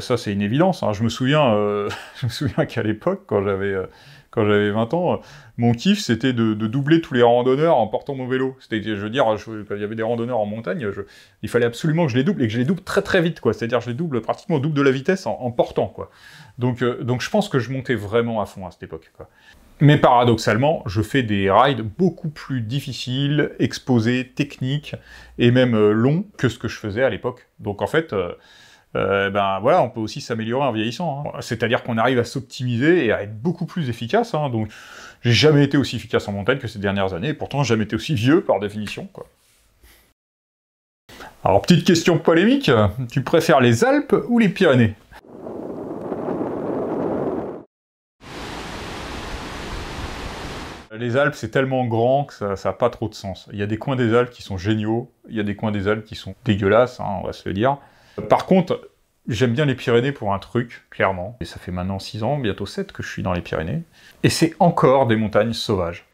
[SPEAKER 1] Ça c'est une évidence, hein. Je me souviens qu'à l'époque, quand j'avais 20 ans, mon kiff c'était de doubler tous les randonneurs en portant mon vélo. C'était, je veux dire, quand il y avait des randonneurs en montagne, il fallait absolument que je les double, et que je les double très très vite, quoi. C'est-à-dire je les double pratiquement au double de la vitesse en portant, quoi. Donc je pense que je montais vraiment à fond à cette époque, quoi. Mais paradoxalement, je fais des rides beaucoup plus difficiles, exposés, techniques, et même longs que ce que je faisais à l'époque. Donc en fait, ben voilà, on peut aussi s'améliorer en vieillissant. Hein. C'est-à-dire qu'on arrive à s'optimiser et à être beaucoup plus efficace. Hein. Donc j'ai jamais été aussi efficace en montagne que ces dernières années, et pourtant j'ai jamais été aussi vieux par définition, quoi. Alors petite question polémique, tu préfères les Alpes ou les Pyrénées ? Les Alpes, c'est tellement grand que ça n'a pas trop de sens. Il y a des coins des Alpes qui sont géniaux, il y a des coins des Alpes qui sont dégueulasses, hein, on va se le dire. Par contre, j'aime bien les Pyrénées pour un truc, clairement. Et ça fait maintenant 6 ans, bientôt 7 que je suis dans les Pyrénées. Et c'est encore des montagnes sauvages.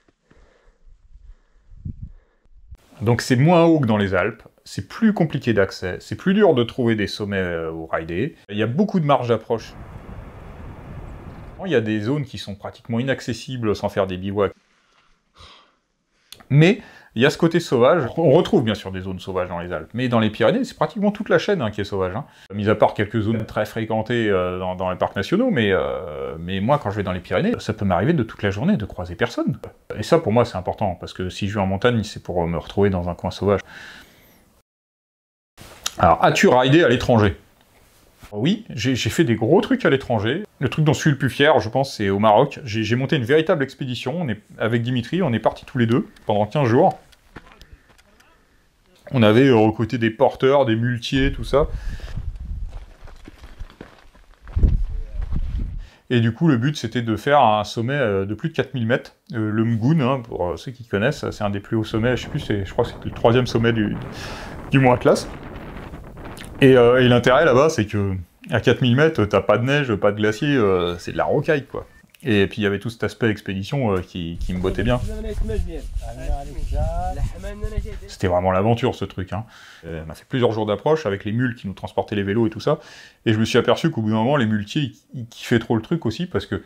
[SPEAKER 1] Donc c'est moins haut que dans les Alpes, c'est plus compliqué d'accès, c'est plus dur de trouver des sommets où rider. Il y a beaucoup de marges d'approche. Il y a des zones qui sont pratiquement inaccessibles sans faire des bivouacs. Mais Il y a ce côté sauvage. On retrouve bien sûr des zones sauvages dans les Alpes, mais dans les Pyrénées, c'est pratiquement toute la chaîne hein, qui est sauvage. Hein. Mis à part quelques zones très fréquentées dans les parcs nationaux, mais moi, quand je vais dans les Pyrénées, ça peut m'arriver de toute la journée de croiser personne. Et ça, pour moi, c'est important, parce que si je vais en montagne, c'est pour me retrouver dans un coin sauvage. Alors, as-tu ridé à l'étranger? Oui, j'ai fait des gros trucs à l'étranger. Le truc dont je suis le plus fier, je pense, c'est au Maroc. J'ai monté une véritable expédition. Avec Dimitri, on est partis tous les deux pendant 15 jours. On avait recruté des porteurs, des muletiers, tout ça. Et du coup, le but, c'était de faire un sommet de plus de 4000 mètres. Le Mgoun, hein, pour ceux qui connaissent, c'est un des plus hauts sommets. Je crois que c'est le 3e sommet du Mont Atlas. Et l'intérêt là-bas, c'est que à 4000 mètres, t'as pas de neige, pas de glacier, c'est de la rocaille, quoi. Et puis il y avait tout cet aspect expédition qui me bottait bien. C'était vraiment l'aventure, ce truc. Hein. On a fait plusieurs jours d'approche avec les mules qui nous transportaient les vélos et tout ça. Et je me suis aperçu qu'au bout d'un moment, les muletiers, ils kiffaient trop le truc aussi, parce que,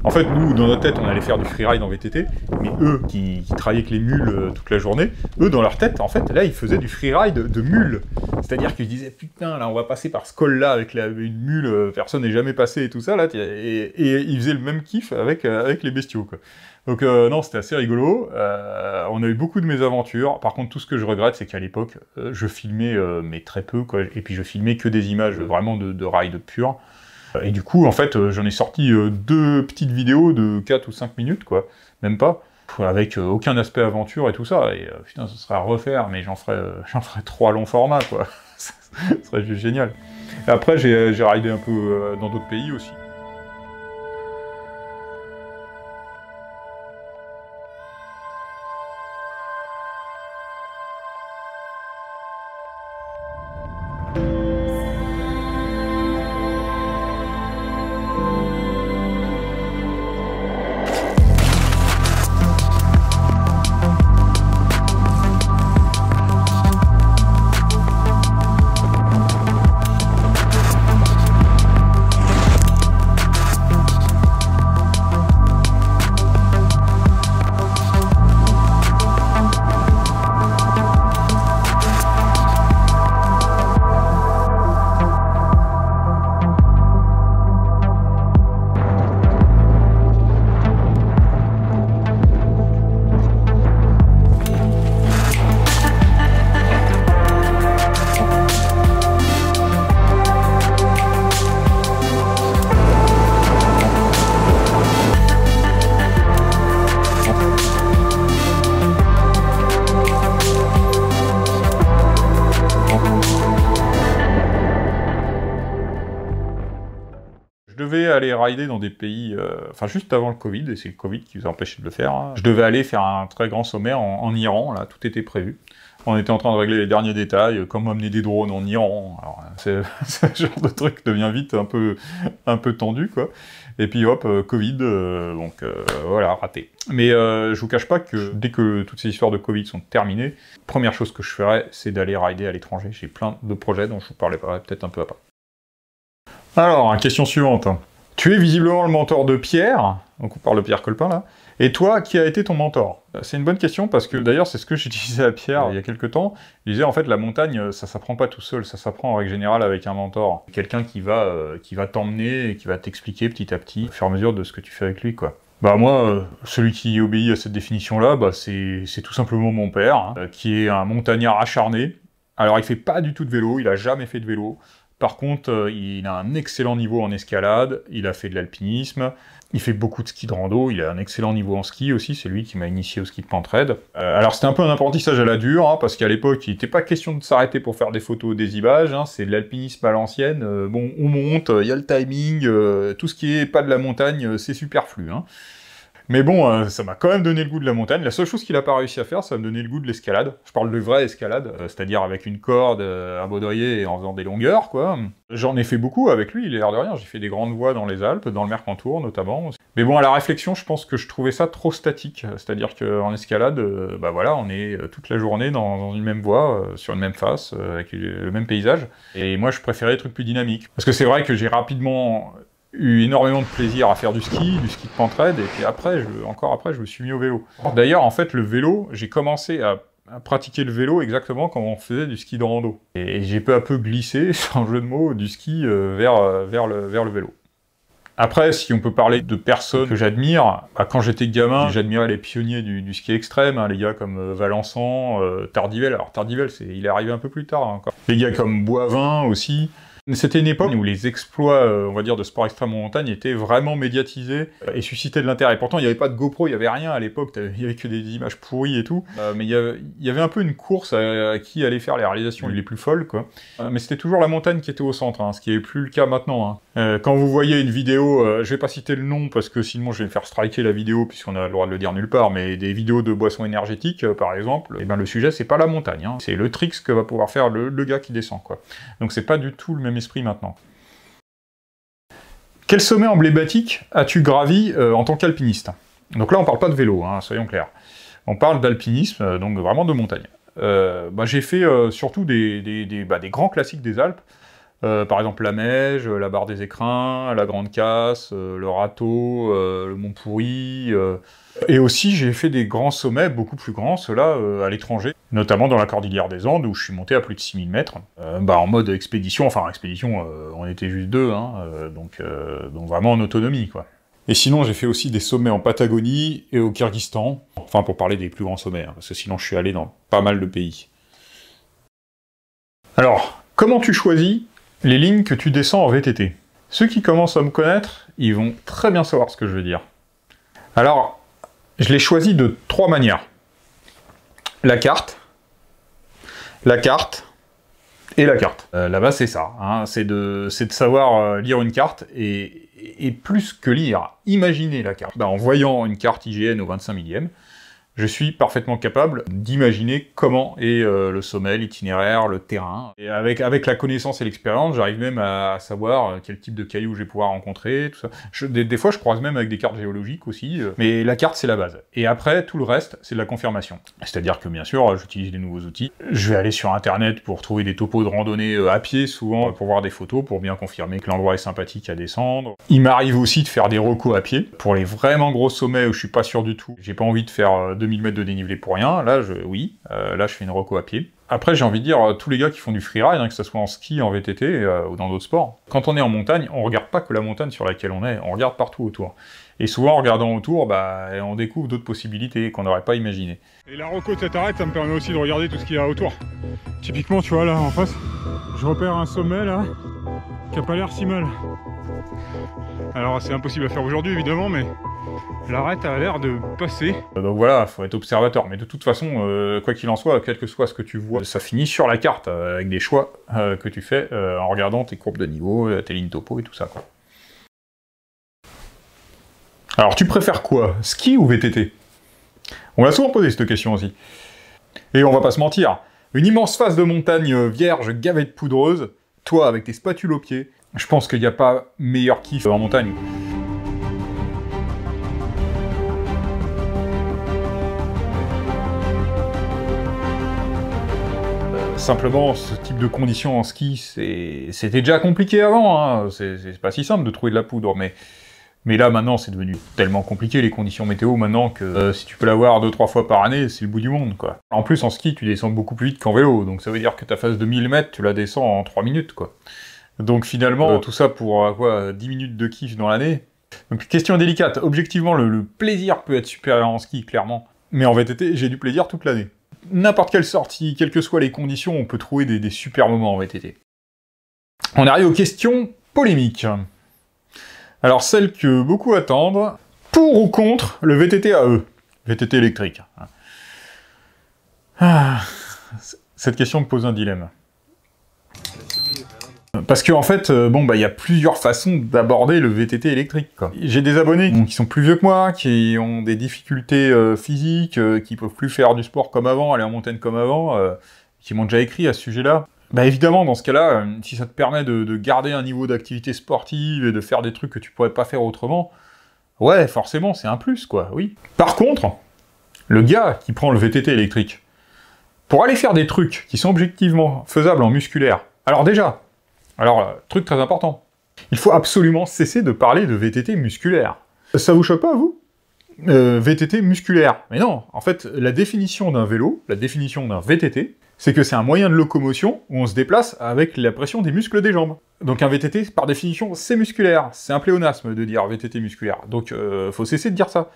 [SPEAKER 1] en fait, nous, dans notre tête, on allait faire du freeride en VTT, mais eux, qui travaillaient avec les mules toute la journée, eux, dans leur tête, en fait, là, ils faisaient du freeride de mules. C'est-à-dire qu'ils disaient, putain, là, on va passer par ce col-là avec une mule, personne n'est jamais passé et tout ça, là, et ils faisaient le même kiff avec les bestiaux, quoi. Donc non, c'était assez rigolo. On a eu beaucoup de mésaventures. Par contre, tout ce que je regrette, c'est qu'à l'époque, je filmais, mais très peu, quoi. Et puis je filmais que des images vraiment de ride pur. Et du coup, en fait, j'en ai sorti 2 petites vidéos de 4 ou 5 minutes, quoi. Même pas. Avec aucun aspect aventure et tout ça. Et putain, ce serait à refaire, mais j'en ferais 3 longs formats, quoi. Ce serait juste génial. Et après, j'ai ridé un peu dans d'autres pays aussi. Je devais aller rider dans des pays, enfin juste avant le Covid, et c'est le Covid qui nous a empêché de le faire. Hein. Je devais aller faire un très grand sommet en Iran, là, tout était prévu. On était en train de régler les derniers détails, comme amener des drones en Iran. Alors, ce genre de truc devient vite un peu tendu, quoi. Et puis hop, Covid, donc voilà, raté. Mais je vous cache pas que dès que toutes ces histoires de Covid sont terminées, première chose que je ferais, c'est d'aller rider à l'étranger. J'ai plein de projets dont je vous parlerai peut-être un peu après. Alors, question suivante. Tu es visiblement le mentor de Pierre, donc on parle de Pierre Colpin là, et toi, qui a été ton mentor? C'est une bonne question parce que d'ailleurs, c'est ce que j'ai disais à Pierre il y a quelques temps. Je disais en fait, la montagne, ça s'apprend pas tout seul, ça s'apprend en règle générale avec un mentor. Quelqu'un qui va t'emmener et qui va t'expliquer petit à petit, au fur et à mesure de ce que tu fais avec lui, quoi. Bah moi, celui qui obéit à cette définition-là, bah, c'est tout simplement mon père, hein, qui est un montagnard acharné. Alors il fait pas du tout de vélo, il a jamais fait de vélo. Par contre, il a un excellent niveau en escalade, il a fait de l'alpinisme, il fait beaucoup de ski de rando, il a un excellent niveau en ski aussi, c'est lui qui m'a initié au ski de pentraide. Alors c'était un peu un apprentissage à la dure, hein, parce qu'à l'époque, il n'était pas question de s'arrêter pour faire des photos, des images, hein, c'est de l'alpinisme à l'ancienne, bon, on monte, il y a le timing, tout ce qui est pas de la montagne, c'est superflu, hein. Mais bon, ça m'a quand même donné le goût de la montagne. La seule chose qu'il n'a pas réussi à faire, ça va me donner le goût de l'escalade. Je parle de vraie escalade, c'est-à-dire avec une corde, un baudrier et en faisant des longueurs, quoi. J'en ai fait beaucoup avec lui, il est l'air de rien. J'ai fait des grandes voies dans les Alpes, dans le Mercantour notamment. Mais bon, à la réflexion, je pense que je trouvais ça trop statique. C'est-à-dire qu'en escalade, bah voilà, on est toute la journée dans une même voie, sur une même face, avec le même paysage. Et moi, je préférais des trucs plus dynamiques. Parce que c'est vrai que j'ai rapidement eu énormément de plaisir à faire du ski de pentraide, et puis après, encore après, je me suis mis au vélo. D'ailleurs, en fait, le vélo, j'ai commencé à pratiquer le vélo exactement comme on faisait du ski de rando. Et j'ai peu à peu glissé, sans jeu de mots, du ski vers le vélo. Après, si on peut parler de personnes que j'admire, bah, quand j'étais gamin, j'admirais les pionniers du ski extrême, hein, les gars comme Valençan, Tardivelle. Alors Tardivelle, il est arrivé un peu plus tard encore. Les gars comme Boivin aussi. C'était une époque où les exploits, on va dire, de sport extrême en montagne étaient vraiment médiatisés et suscitaient de l'intérêt. Pourtant, il n'y avait pas de GoPro, il n'y avait rien à l'époque, il n'y avait que des images pourries et tout. Mais il y avait un peu une course à qui allait faire les réalisations les plus folles, quoi. Mais c'était toujours la montagne qui était au centre, hein, ce qui n'est plus le cas maintenant. Hein. Quand vous voyez une vidéo, je vais pas citer le nom parce que sinon je vais me faire striker la vidéo puisqu'on a le droit de le dire nulle part, mais des vidéos de boissons énergétiques, par exemple, et ben le sujet c'est pas la montagne, hein, c'est le tricks que va pouvoir faire le gars qui descend, quoi. Donc c'est pas du tout le même esprit maintenant. Quel sommet emblématique as-tu gravi en tant qu'alpiniste? Donc là on parle pas de vélo, hein, soyons clairs. On parle d'alpinisme, donc vraiment de montagne. J'ai fait surtout des grands classiques des Alpes. Par exemple la Meige, la Barre des Écrins, la Grande Casse, le Râteau, le Mont Pourri. Et aussi j'ai fait des grands sommets, beaucoup plus grands, ceux-là, à l'étranger, notamment dans la Cordillère des Andes, où je suis monté à plus de 6000 mètres, en mode expédition, on était juste deux, hein, donc vraiment en autonomie, quoi. Et sinon j'ai fait aussi des sommets en Patagonie et au Kyrgyzstan, enfin pour parler des plus grands sommets, hein, parce que sinon je suis allé dans pas mal de pays. Alors, comment tu choisis les lignes que tu descends en VTT? Ceux qui commencent à me connaître, ils vont très bien savoir ce que je veux dire. Alors, je l'ai choisi de 3 manières. La carte et la carte. Là-bas, c'est ça. Hein, c'est de savoir lire une carte et plus que lire, imaginer la carte. En voyant une carte IGN au 25 millième, je suis parfaitement capable d'imaginer comment est le sommet, l'itinéraire, le terrain. Et avec la connaissance et l'expérience, j'arrive même à savoir quel type de cailloux je vais pouvoir rencontrer, tout ça. Des fois, je croise même avec des cartes géologiques aussi, mais la carte, c'est la base. Et après, tout le reste, c'est de la confirmation. C'est-à-dire que, bien sûr, j'utilise des nouveaux outils. Je vais aller sur Internet pour trouver des topos de randonnée à pied, souvent, pour voir des photos, pour bien confirmer que l'endroit est sympathique à descendre. Il m'arrive aussi de faire des recos à pied. Pour les vraiment gros sommets où je suis pas sûr du tout, j'ai pas envie de faire 2000 mètres de dénivelé pour rien, là je fais une reco à pied. Après j'ai envie de dire, tous les gars qui font du freeride, hein, que ce soit en ski, en VTT ou dans d'autres sports, quand on est en montagne, on regarde pas que la montagne sur laquelle on est, on regarde partout autour. Et souvent en regardant autour, on découvre d'autres possibilités qu'on n'aurait pas imaginées.
[SPEAKER 2] Et la reco de cette arête, ça me permet aussi de regarder tout ce qu'il y a autour. Typiquement, tu vois là en face, je repère un sommet là, qui a pas l'air si mal. Alors c'est impossible à faire aujourd'hui évidemment, mais l'arête a l'air de passer.
[SPEAKER 1] Donc voilà, faut être observateur. Mais de toute façon, quoi qu'il en soit, quel que soit ce que tu vois, ça finit sur la carte, avec des choix que tu fais en regardant tes courbes de niveau, tes lignes topo et tout ça, quoi. Alors tu préfères quoi, ski ou VTT? On l'a souvent posé cette question aussi. Et on va pas se mentir, une immense face de montagne vierge gavée de poudreuse, toi avec tes spatules aux pieds, je pense qu'il n'y a pas meilleur kiff en montagne. Simplement, ce type de conditions en ski, c'était déjà compliqué avant, hein. C'est pas si simple de trouver de la poudre, mais là, maintenant, c'est devenu tellement compliqué, les conditions météo, maintenant, que si tu peux l'avoir 2-3 fois par année, c'est le bout du monde, quoi. En plus, en ski, tu descends beaucoup plus vite qu'en vélo, donc ça veut dire que ta phase de 1000 mètres, tu la descends en 3 minutes, quoi. Donc finalement, tout ça pour, 10 minutes de kiff dans l'année. Donc question délicate, objectivement, le plaisir peut être supérieur en ski, clairement. Mais en VTT, j'ai du plaisir toute l'année. N'importe quelle sortie, quelles que soient les conditions, on peut trouver des super moments en VTT. On arrive aux questions polémiques. Alors, celles que beaucoup attendent, pour ou contre le VTT AE, VTT électrique. Cette question me pose un dilemme. Parce qu'en fait, y a plusieurs façons d'aborder le VTT électrique, quoi. J'ai des abonnés qui sont plus vieux que moi, qui ont des difficultés physiques, qui peuvent plus faire du sport comme avant, aller en montagne comme avant, qui m'ont déjà écrit à ce sujet-là. Évidemment, dans ce cas-là, si ça te permet de garder un niveau d'activité sportive et de faire des trucs que tu pourrais pas faire autrement, ouais, forcément, c'est un plus, quoi, oui. Par contre, le gars qui prend le VTT électrique, pour aller faire des trucs qui sont objectivement faisables en musculaire, alors truc très important, Il faut absolument cesser de parler de VTT musculaire. Ça vous choque pas, vous? VTT musculaire. Mais non, en fait, la définition d'un vélo, la définition d'un VTT, c'est que c'est un moyen de locomotion où on se déplace avec la pression des muscles des jambes. Donc un VTT, par définition, c'est musculaire. C'est un pléonasme de dire VTT musculaire. Donc faut cesser de dire ça.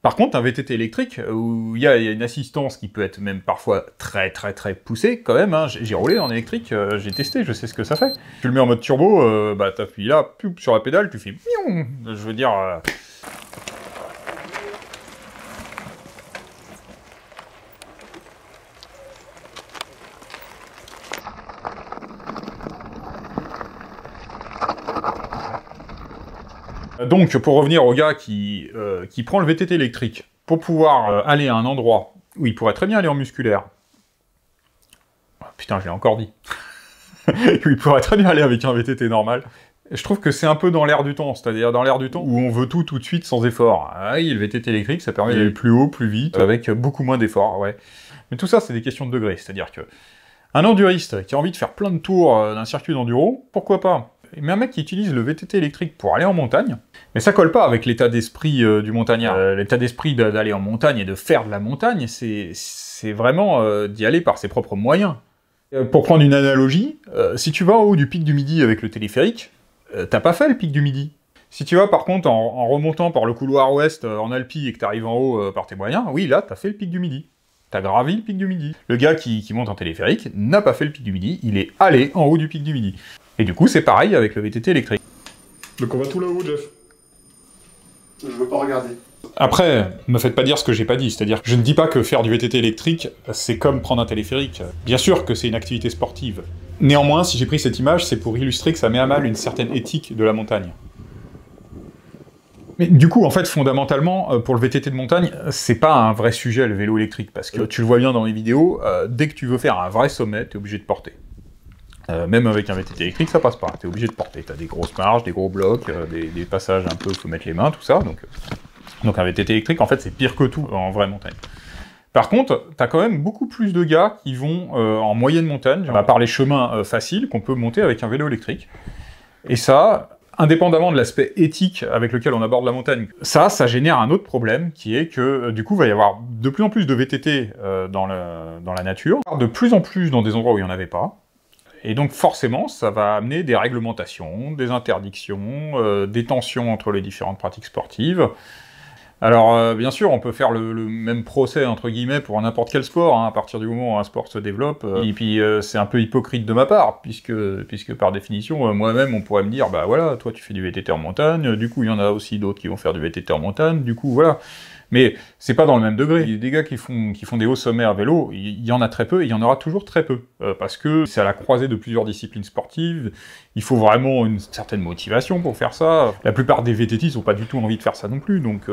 [SPEAKER 1] Par contre, un VTT électrique, où il y a une assistance qui peut être même parfois très poussée, quand même, hein. J'ai roulé en électrique, j'ai testé, je sais ce que ça fait. Tu le mets en mode turbo, bah t'appuies là, sur la pédale, tu fais... Je veux dire... Donc, pour revenir au gars qui prend le VTT électrique, pour pouvoir aller à un endroit où il pourrait très bien aller en musculaire... Oh, putain, je l'ai encore dit. Où il pourrait très bien aller avec un VTT normal. Je trouve que c'est un peu dans l'air du temps, c'est-à-dire dans l'air du temps où on veut tout de suite sans effort. Ah oui, le VTT électrique, ça permet d'aller plus haut, plus vite, avec beaucoup moins d'efforts, ouais. Mais tout ça, c'est des questions de degrés, c'est-à-dire que... Un enduriste qui a envie de faire plein de tours d'un circuit d'enduro, pourquoi pas? Mais un mec qui utilise le VTT électrique pour aller en montagne, mais ça colle pas avec l'état d'esprit du montagnard. L'état d'esprit d'aller en montagne et de faire de la montagne, c'est vraiment d'y aller par ses propres moyens. Pour prendre une analogie, si tu vas en haut du pic du Midi avec le téléphérique, t'as pas fait le pic du Midi. Si tu vas par contre en remontant par le couloir ouest en Alpi et que t'arrives en haut par tes moyens, oui là t'as fait le pic du Midi. T'as gravi le pic du Midi. Le gars qui monte en téléphérique n'a pas fait le pic du Midi, il est allé en haut du pic du Midi. Et du coup, c'est pareil avec le VTT électrique.
[SPEAKER 2] Donc on va tout là-haut, Jeff.
[SPEAKER 5] Je veux pas regarder.
[SPEAKER 1] Après, me faites pas dire ce que j'ai pas dit, c'est-à-dire que je ne dis pas que faire du VTT électrique, c'est comme prendre un téléphérique. Bien sûr que c'est une activité sportive. Néanmoins, si j'ai pris cette image, c'est pour illustrer que ça met à mal une certaine éthique de la montagne. Mais du coup, en fait, fondamentalement, pour le VTT de montagne, c'est pas un vrai sujet, le vélo électrique, parce que tu le vois bien dans les vidéos, dès que tu veux faire un vrai sommet, t'es obligé de porter. Même avec un VTT électrique, ça passe pas, t'es obligé de porter. T'as des grosses marges, des gros blocs, des passages un peu où il faut mettre les mains, tout ça, donc un VTT électrique, en fait, c'est pire que tout en vraie montagne. Par contre, t'as quand même beaucoup plus de gars qui vont en moyenne montagne, par les chemins faciles qu'on peut monter avec un vélo électrique. Et ça... Indépendamment de l'aspect éthique avec lequel on aborde la montagne, ça génère un autre problème, qui est que, du coup, il va y avoir de plus en plus de VTT dans la nature, de plus en plus dans des endroits où il n'y en avait pas, et donc forcément, ça va amener des réglementations, des interdictions, des tensions entre les différentes pratiques sportives. Alors, bien sûr, on peut faire le même procès, entre guillemets, pour n'importe quel sport, hein, à partir du moment où un sport se développe, et puis c'est un peu hypocrite de ma part, puisque par définition, moi-même, on pourrait me dire, bah voilà, toi tu fais du VTT en montagne, du coup il y en a aussi d'autres qui vont faire du VTT en montagne, du coup voilà. Mais c'est pas dans le même degré. Il y a des gars qui font des hauts sommets à vélo, il y en a très peu, et il y en aura toujours très peu. Parce que c'est à la croisée de plusieurs disciplines sportives, il faut vraiment une certaine motivation pour faire ça. La plupart des VTTistes n'ont pas du tout envie de faire ça non plus, donc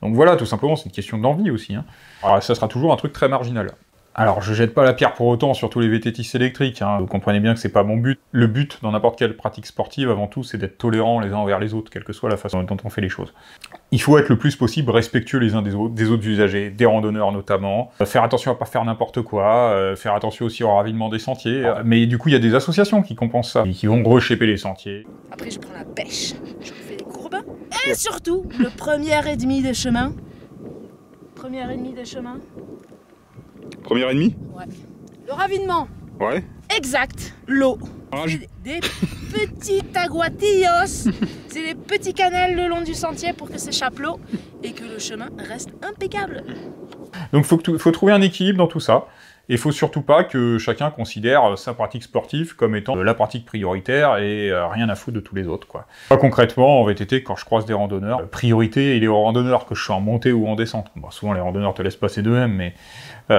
[SPEAKER 1] voilà, tout simplement, c'est une question d'envie aussi. Hein. Alors ça sera toujours un truc très marginal. Alors, je jette pas la pierre pour autant sur tous les VTTistes électriques, hein. Vous comprenez bien que c'est pas mon but. Le but, dans n'importe quelle pratique sportive, avant tout, c'est d'être tolérant les uns envers les autres, quelle que soit la façon dont on fait les choses. Il faut être le plus possible respectueux les uns des autres usagers, des randonneurs notamment, faire attention à pas faire n'importe quoi, faire attention aussi au ravinement des sentiers, mais du coup, il y a des associations qui compensent ça, et qui vont rechaper les sentiers.
[SPEAKER 6] Après, je prends la pêche, je fais les courbes, et surtout, le premier et demi des chemins. Première et demie des chemins.
[SPEAKER 2] Première et demie?
[SPEAKER 6] Ouais. Le ravinement.
[SPEAKER 2] Ouais.
[SPEAKER 6] Exact. L'eau. C'est des petits aguatillos. C'est des petits canals le long du sentier pour que s'échappe l'eau et que le chemin reste impeccable.
[SPEAKER 1] Donc faut trouver un équilibre dans tout ça. Et il faut surtout pas que chacun considère sa pratique sportive comme étant la pratique prioritaire et rien à foutre de tous les autres, quoi. Pas concrètement, en VTT, quand je croise des randonneurs, priorité, il est aux randonneurs que je suis en montée ou en descente. Bon, souvent, les randonneurs te laissent passer d'eux-mêmes, mais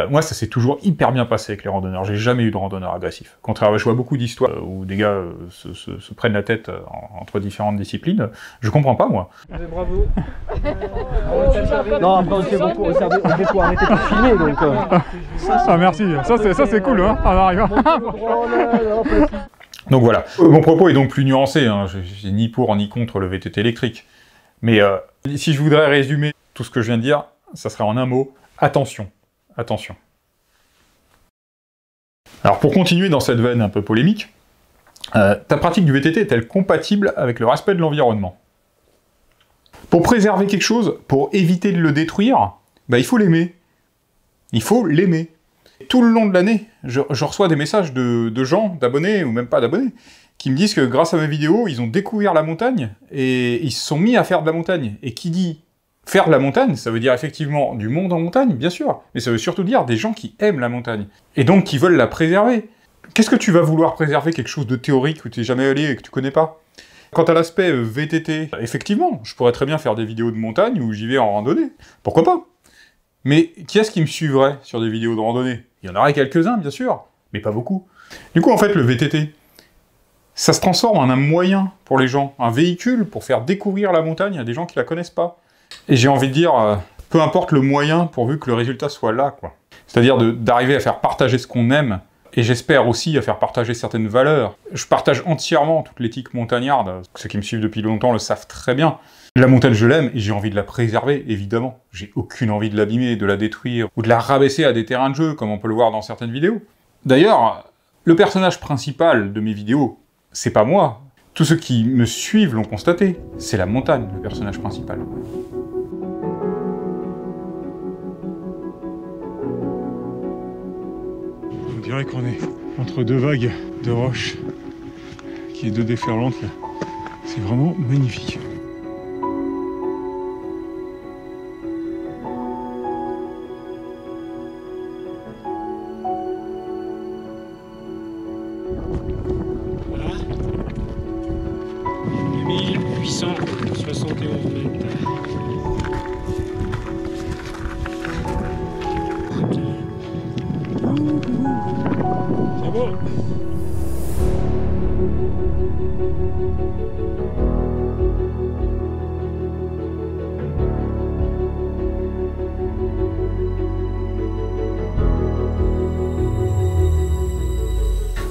[SPEAKER 1] moi, ça s'est toujours hyper bien passé avec les randonneurs. J'ai jamais eu de randonneur agressif. Contrairement, je vois beaucoup d'histoires où des gars se prennent la tête entre différentes disciplines. Je comprends pas, moi.
[SPEAKER 4] Bravo.
[SPEAKER 3] Non, après on s'est beaucoup, on faut arrêter de filmer donc.
[SPEAKER 2] Ah merci, ça c'est cool, hein. On arrive.
[SPEAKER 1] Donc voilà. Mon propos est donc plus nuancé, hein. J'ai ni pour ni contre le VTT électrique. Mais si je voudrais résumer tout ce que je viens de dire, ça serait en un mot, attention. Attention. Alors pour continuer dans cette veine un peu polémique, Ta pratique du VTT est-elle compatible avec le respect de l'environnement? Pour préserver quelque chose, pour éviter de le détruire, bah, il faut l'aimer. Il faut l'aimer. Tout le long de l'année, je reçois des messages de gens, d'abonnés, ou même pas d'abonnés, qui me disent que grâce à mes vidéos, ils ont découvert la montagne, et ils se sont mis à faire de la montagne. Et qui dit faire de la montagne, ça veut dire effectivement du monde en montagne, bien sûr, mais ça veut surtout dire des gens qui aiment la montagne, et donc qui veulent la préserver. Qu'est-ce que tu vas vouloir préserver? Quelque chose de théorique où tu n'es jamais allé et que tu connais pas? Quant à l'aspect VTT, effectivement, je pourrais très bien faire des vidéos de montagne où j'y vais en randonnée. Pourquoi pas? Mais qui est-ce qui me suivrait sur des vidéos de randonnée? Il y en aurait quelques-uns, bien sûr, mais pas beaucoup. Du coup, en fait, le VTT, ça se transforme en un moyen pour les gens, un véhicule pour faire découvrir la montagne à des gens qui la connaissent pas. Et j'ai envie de dire, peu importe le moyen, pourvu que le résultat soit là, quoi. C'est-à-dire d'arriver à faire partager ce qu'on aime, et j'espère aussi à faire partager certaines valeurs. Je partage entièrement toute l'éthique montagnarde. Ceux qui me suivent depuis longtemps le savent très bien. La montagne, je l'aime, et j'ai envie de la préserver, évidemment. J'ai aucune envie de l'abîmer, de la détruire, ou de la rabaisser à des terrains de jeu, comme on peut le voir dans certaines vidéos. D'ailleurs, le personnage principal de mes vidéos, c'est pas moi. Tous ceux qui me suivent l'ont constaté. C'est la montagne, le personnage principal.
[SPEAKER 2] On dirait qu'on est entre deux vagues de roches, qui est deux déferlantes là. C'est vraiment magnifique.
[SPEAKER 7] Voilà. 1871 mètres. C'est bon.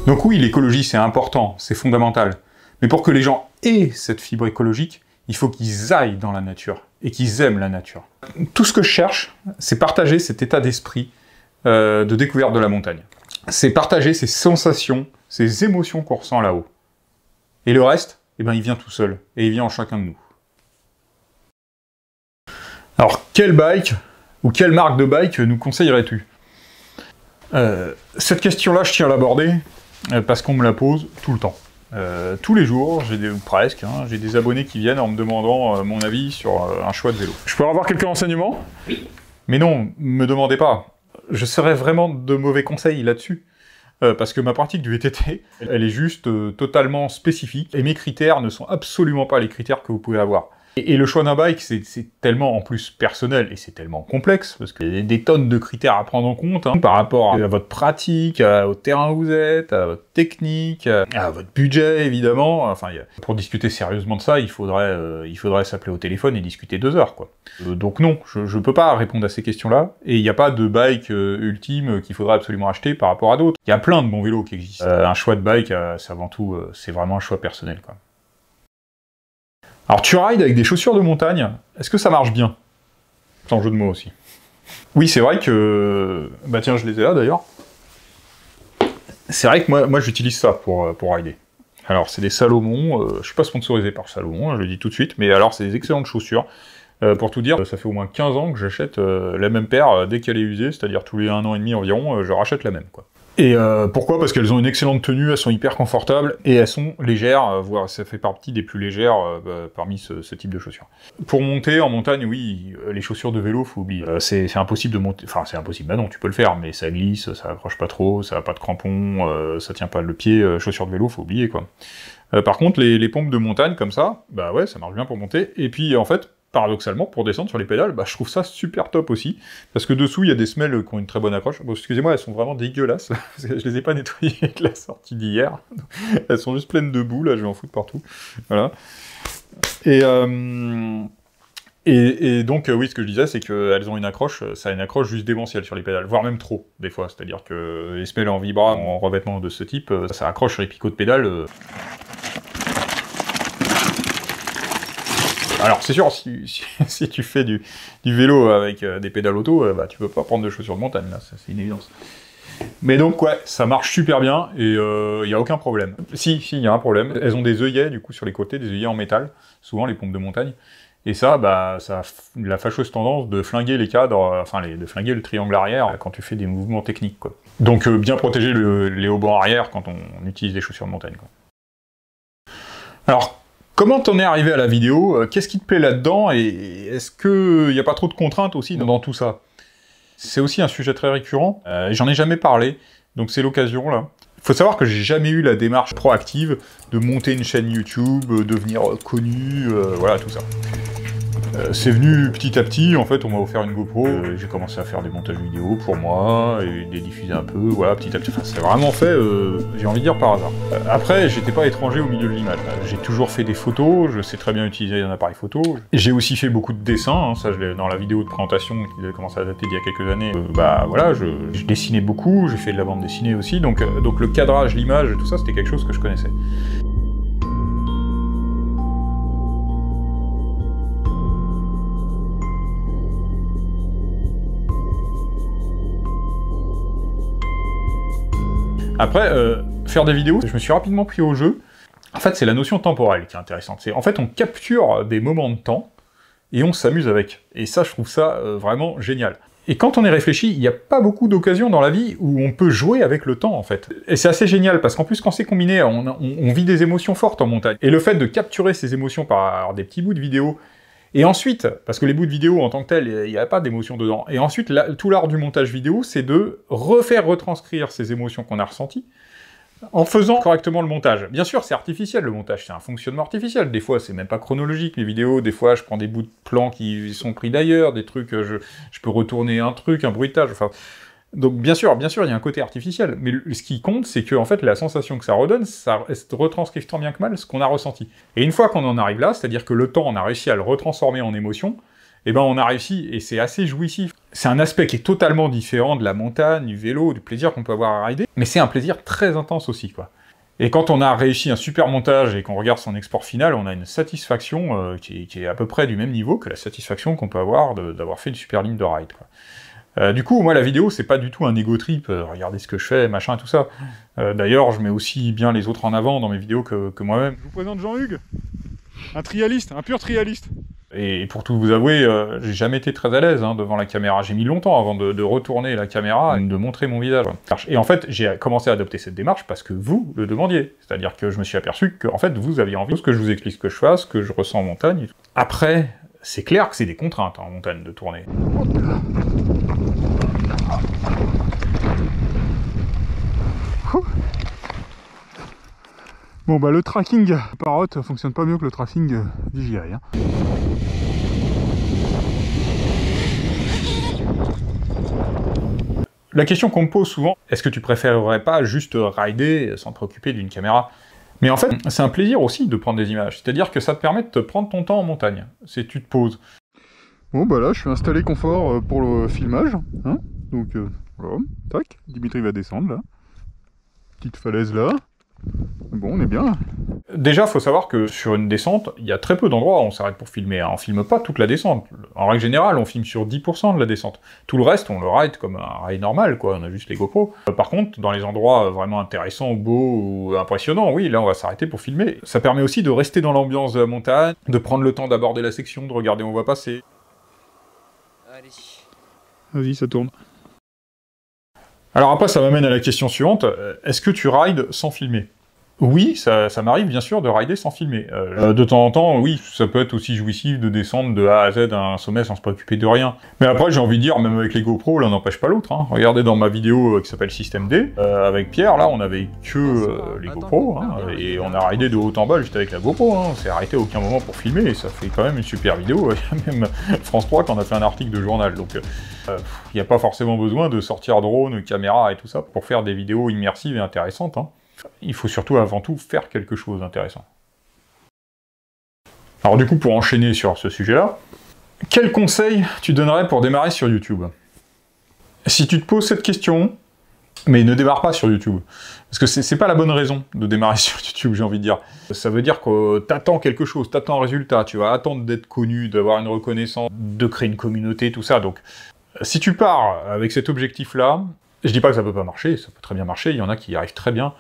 [SPEAKER 1] Donc oui, l'écologie, c'est important, c'est fondamental. Mais pour que les gens aient cette fibre écologique, il faut qu'ils aillent dans la nature, et qu'ils aiment la nature. Tout ce que je cherche, c'est partager cet état d'esprit de découverte de la montagne. C'est partager ces sensations, ces émotions qu'on ressent là-haut. Et le reste, eh ben, il vient tout seul, et il vient en chacun de nous. Alors, quel bike, ou quelle marque de bike nous conseillerais-tu? Cette question-là, je tiens à l'aborder, parce qu'on me la pose tout le temps. Tous les jours, ou presque, hein, j'ai des abonnés qui viennent en me demandant mon avis sur un choix de vélo. Je peux avoir quelques renseignements? Oui. Mais non, me demandez pas. Je serais vraiment de mauvais conseils là-dessus. Parce que ma pratique du VTT, elle est juste totalement spécifique, et mes critères ne sont absolument pas les critères que vous pouvez avoir. Et le choix d'un bike, c'est tellement en plus personnel, et c'est tellement complexe, parce qu'il y a des tonnes de critères à prendre en compte, hein, par rapport à votre pratique, au terrain où vous êtes, à votre technique, à votre budget, évidemment. Enfin, pour discuter sérieusement de ça, il faudrait s'appeler au téléphone et discuter 2 heures, quoi. Donc non, je peux pas répondre à ces questions-là, et il n'y a pas de bike ultime qu'il faudrait absolument acheter par rapport à d'autres. Il y a plein de bons vélos qui existent. Un choix de bike, c'est avant tout, c'est vraiment un choix personnel, quoi. Alors, tu rides avec des chaussures de montagne, est-ce que ça marche bien? Sans jeu de mots aussi. Oui, c'est vrai que... Bah tiens, je les ai là, d'ailleurs. C'est vrai que moi j'utilise ça pour rider. Alors, c'est des Salomon, je suis pas sponsorisé par Salomon, je le dis tout de suite, mais alors, c'est des excellentes chaussures. Pour tout dire, ça fait au moins 15 ans que j'achète la même paire dès qu'elle est usée, c'est-à-dire tous les 1 an et demi environ, je rachète la même, quoi. Et pourquoi? Parce qu'elles ont une excellente tenue, elles sont hyper confortables, et elles sont légères, voire ça fait partie des plus légères parmi ce type de chaussures. Pour monter en montagne, oui, les chaussures de vélo, faut oublier. C'est impossible de monter, enfin c'est impossible, bah non, tu peux le faire, mais ça glisse, ça accroche pas trop, ça a pas de crampons, ça tient pas le pied, chaussures de vélo, faut oublier, quoi. Par contre, les pompes de montagne, comme ça, bah ouais, ça marche bien pour monter, et puis en fait, paradoxalement, pour descendre sur les pédales, bah, je trouve ça super top aussi, parce que dessous, il y a des semelles qui ont une très bonne accroche. Bon, excusez-moi, elles sont vraiment dégueulasses, parce que je les ai pas nettoyées avec la sortie d'hier. Elles sont juste pleines de boue, là, je vais en foutre partout. Voilà. Et donc, oui, ce que je disais, c'est qu'elles ont une accroche, ça a une accroche juste démentielle sur les pédales, voire même trop, des fois. C'est-à-dire que les semelles en vibra, en revêtement de ce type, ça accroche sur les picots de pédales. Alors, c'est sûr, si tu fais du vélo avec des pédales auto, bah, tu peux pas prendre de chaussures de montagne, là, c'est une évidence. Mais donc, ouais, ça marche super bien et il n'y a aucun problème. Si, il y a un problème. Elles ont des œillets, du coup, sur les côtés, des œillets en métal, souvent les pompes de montagne. Et ça, bah, ça a la fâcheuse tendance de flinguer les cadres, de flinguer le triangle arrière quand tu fais des mouvements techniques, quoi. Donc, bien protéger les haubans arrière quand on utilise des chaussures de montagne, quoi. Alors, comment t'en es arrivé à la vidéo? Qu'est-ce qui te plaît là-dedans? Et est-ce qu'il n'y a pas trop de contraintes aussi dans tout ça? C'est aussi un sujet très récurrent. J'en ai jamais parlé, donc c'est l'occasion, là. Il faut savoir que j'ai jamais eu la démarche proactive de monter une chaîne YouTube, devenir connu, voilà, tout ça. C'est venu petit à petit, en fait, on m'a offert une GoPro, j'ai commencé à faire des montages vidéo pour moi, et les diffuser un peu, voilà, petit à petit. Enfin, c'est vraiment fait, j'ai envie de dire, par hasard. Après, j'étais pas étranger au milieu de l'image. J'ai toujours fait des photos, je sais très bien utiliser un appareil photo. J'ai aussi fait beaucoup de dessins, hein, ça, dans la vidéo de présentation qui a commencé à dater d'il y a quelques années. Bah voilà, je dessinais beaucoup, j'ai fait de la bande dessinée aussi, donc le cadrage, l'image, tout ça, c'était quelque chose que je connaissais. Après, faire des vidéos, je me suis rapidement pris au jeu. En fait, c'est la notion temporelle qui est intéressante. En fait, on capture des moments de temps et on s'amuse avec. Et ça, je trouve ça vraiment génial. Et quand on y réfléchit, il n'y a pas beaucoup d'occasions dans la vie où on peut jouer avec le temps, en fait. Et c'est assez génial, parce qu'en plus, quand c'est combiné, on vit des émotions fortes en montagne. Et le fait de capturer ces émotions par des petits bouts de vidéo, et ensuite, parce que les bouts de vidéo en tant que tels, il n'y a pas d'émotion dedans, et ensuite, tout l'art du montage vidéo, c'est de retranscrire ces émotions qu'on a ressenties, en faisant correctement le montage. Bien sûr, c'est artificiel, le montage, c'est un fonctionnement artificiel. Des fois, c'est même pas chronologique, les vidéos. Des fois, je prends des bouts de plans qui sont pris d'ailleurs, des trucs, je peux retourner un truc, un bruitage, enfin... Donc, bien sûr, il y a un côté artificiel. Mais ce qui compte, c'est que, en fait, la sensation que ça redonne, ça retranscrit tant bien que mal ce qu'on a ressenti. Et une fois qu'on en arrive là, c'est-à-dire que le temps, on a réussi à le retransformer en émotion, eh ben, on a réussi, et c'est assez jouissif. C'est un aspect qui est totalement différent de la montagne, du vélo, du plaisir qu'on peut avoir à rider, mais c'est un plaisir très intense aussi, quoi. Et quand on a réussi un super montage et qu'on regarde son export final, on a une satisfaction qui est à peu près du même niveau que la satisfaction qu'on peut avoir d'avoir fait une super ligne de ride, quoi. Du coup, moi, la vidéo, c'est pas du tout un ego trip, regardez ce que je fais, machin, tout ça. D'ailleurs, je mets aussi bien les autres en avant dans mes vidéos que moi-même.
[SPEAKER 2] Je vous présente Jean-Hugues, un trialiste, un pur trialiste.
[SPEAKER 1] Et pour tout vous avouer, j'ai jamais été très à l'aise devant la caméra. J'ai mis longtemps avant de retourner la caméra et de montrer mon visage. Et en fait, j'ai commencé à adopter cette démarche parce que vous le demandiez. C'est-à-dire que je me suis aperçu que, en fait, vous aviez envie de que je vous explique ce que je fasse, ce que je ressens en montagne. Après, c'est clair que c'est des contraintes en montagne de tourner.
[SPEAKER 2] Bon bah le tracking Parrot fonctionne pas mieux que le tracking DJI.
[SPEAKER 1] La question qu'on me pose souvent, est-ce que tu préférerais pas juste rider sans te préoccuper d'une caméra? Mais en fait, c'est un plaisir aussi de prendre des images. C'est-à-dire que ça te permet de te prendre ton temps en montagne. C'est tu te poses.
[SPEAKER 2] Bon bah là, je suis installé confort pour le filmage. Hein, donc voilà, tac, Dimitri va descendre là. Petite falaise là. Bon, on est bien là.
[SPEAKER 1] Déjà, faut savoir que sur une descente, il y a très peu d'endroits où on s'arrête pour filmer. On filme pas toute la descente. En règle générale, on filme sur 10% de la descente. Tout le reste, on le ride comme un ride normal, quoi. On a juste les GoPro. Par contre, dans les endroits vraiment intéressants, beaux ou impressionnants, oui, là, on va s'arrêter pour filmer. Ça permet aussi de rester dans l'ambiance de la montagne, de prendre le temps d'aborder la section, de regarder où on va passer.
[SPEAKER 4] Allez.
[SPEAKER 2] Vas-y, ça tourne.
[SPEAKER 1] Alors après, ça m'amène à la question suivante. Est-ce que tu rides sans filmer? Oui, ça m'arrive bien sûr de rider sans filmer. De temps en temps, oui, ça peut être aussi jouissif de descendre de A à Z à un sommet sans se préoccuper de rien. Mais après, j'ai envie de dire, même avec les GoPro, l'un n'empêche pas l'autre. Regardez dans ma vidéo qui s'appelle Système D, avec Pierre, là, on avait que les GoPro, et on a ridé de haut en bas juste avec la GoPro. On s'est arrêté à aucun moment pour filmer, et ça fait quand même une super vidéo. Il y a même France 3 qui en a fait un article de journal. Donc, il n'y a pas forcément besoin de sortir drone, caméra et tout ça pour faire des vidéos immersives et intéressantes. Il faut surtout, avant tout, faire quelque chose d'intéressant. Alors du coup, pour enchaîner sur ce sujet-là, quel conseil tu donnerais pour démarrer sur YouTube? Si tu te poses cette question, mais ne démarre pas sur YouTube. Parce que c'est pas la bonne raison de démarrer sur YouTube, j'ai envie de dire. Ça veut dire que t'attends quelque chose, t'attends un résultat, tu vas attendre d'être connu, d'avoir une reconnaissance, de créer une communauté, tout ça. Donc, si tu pars avec cet objectif-là, Je dis pas que ça peut pas marcher, ça peut très bien marcher, il y en a qui y arrivent très bien,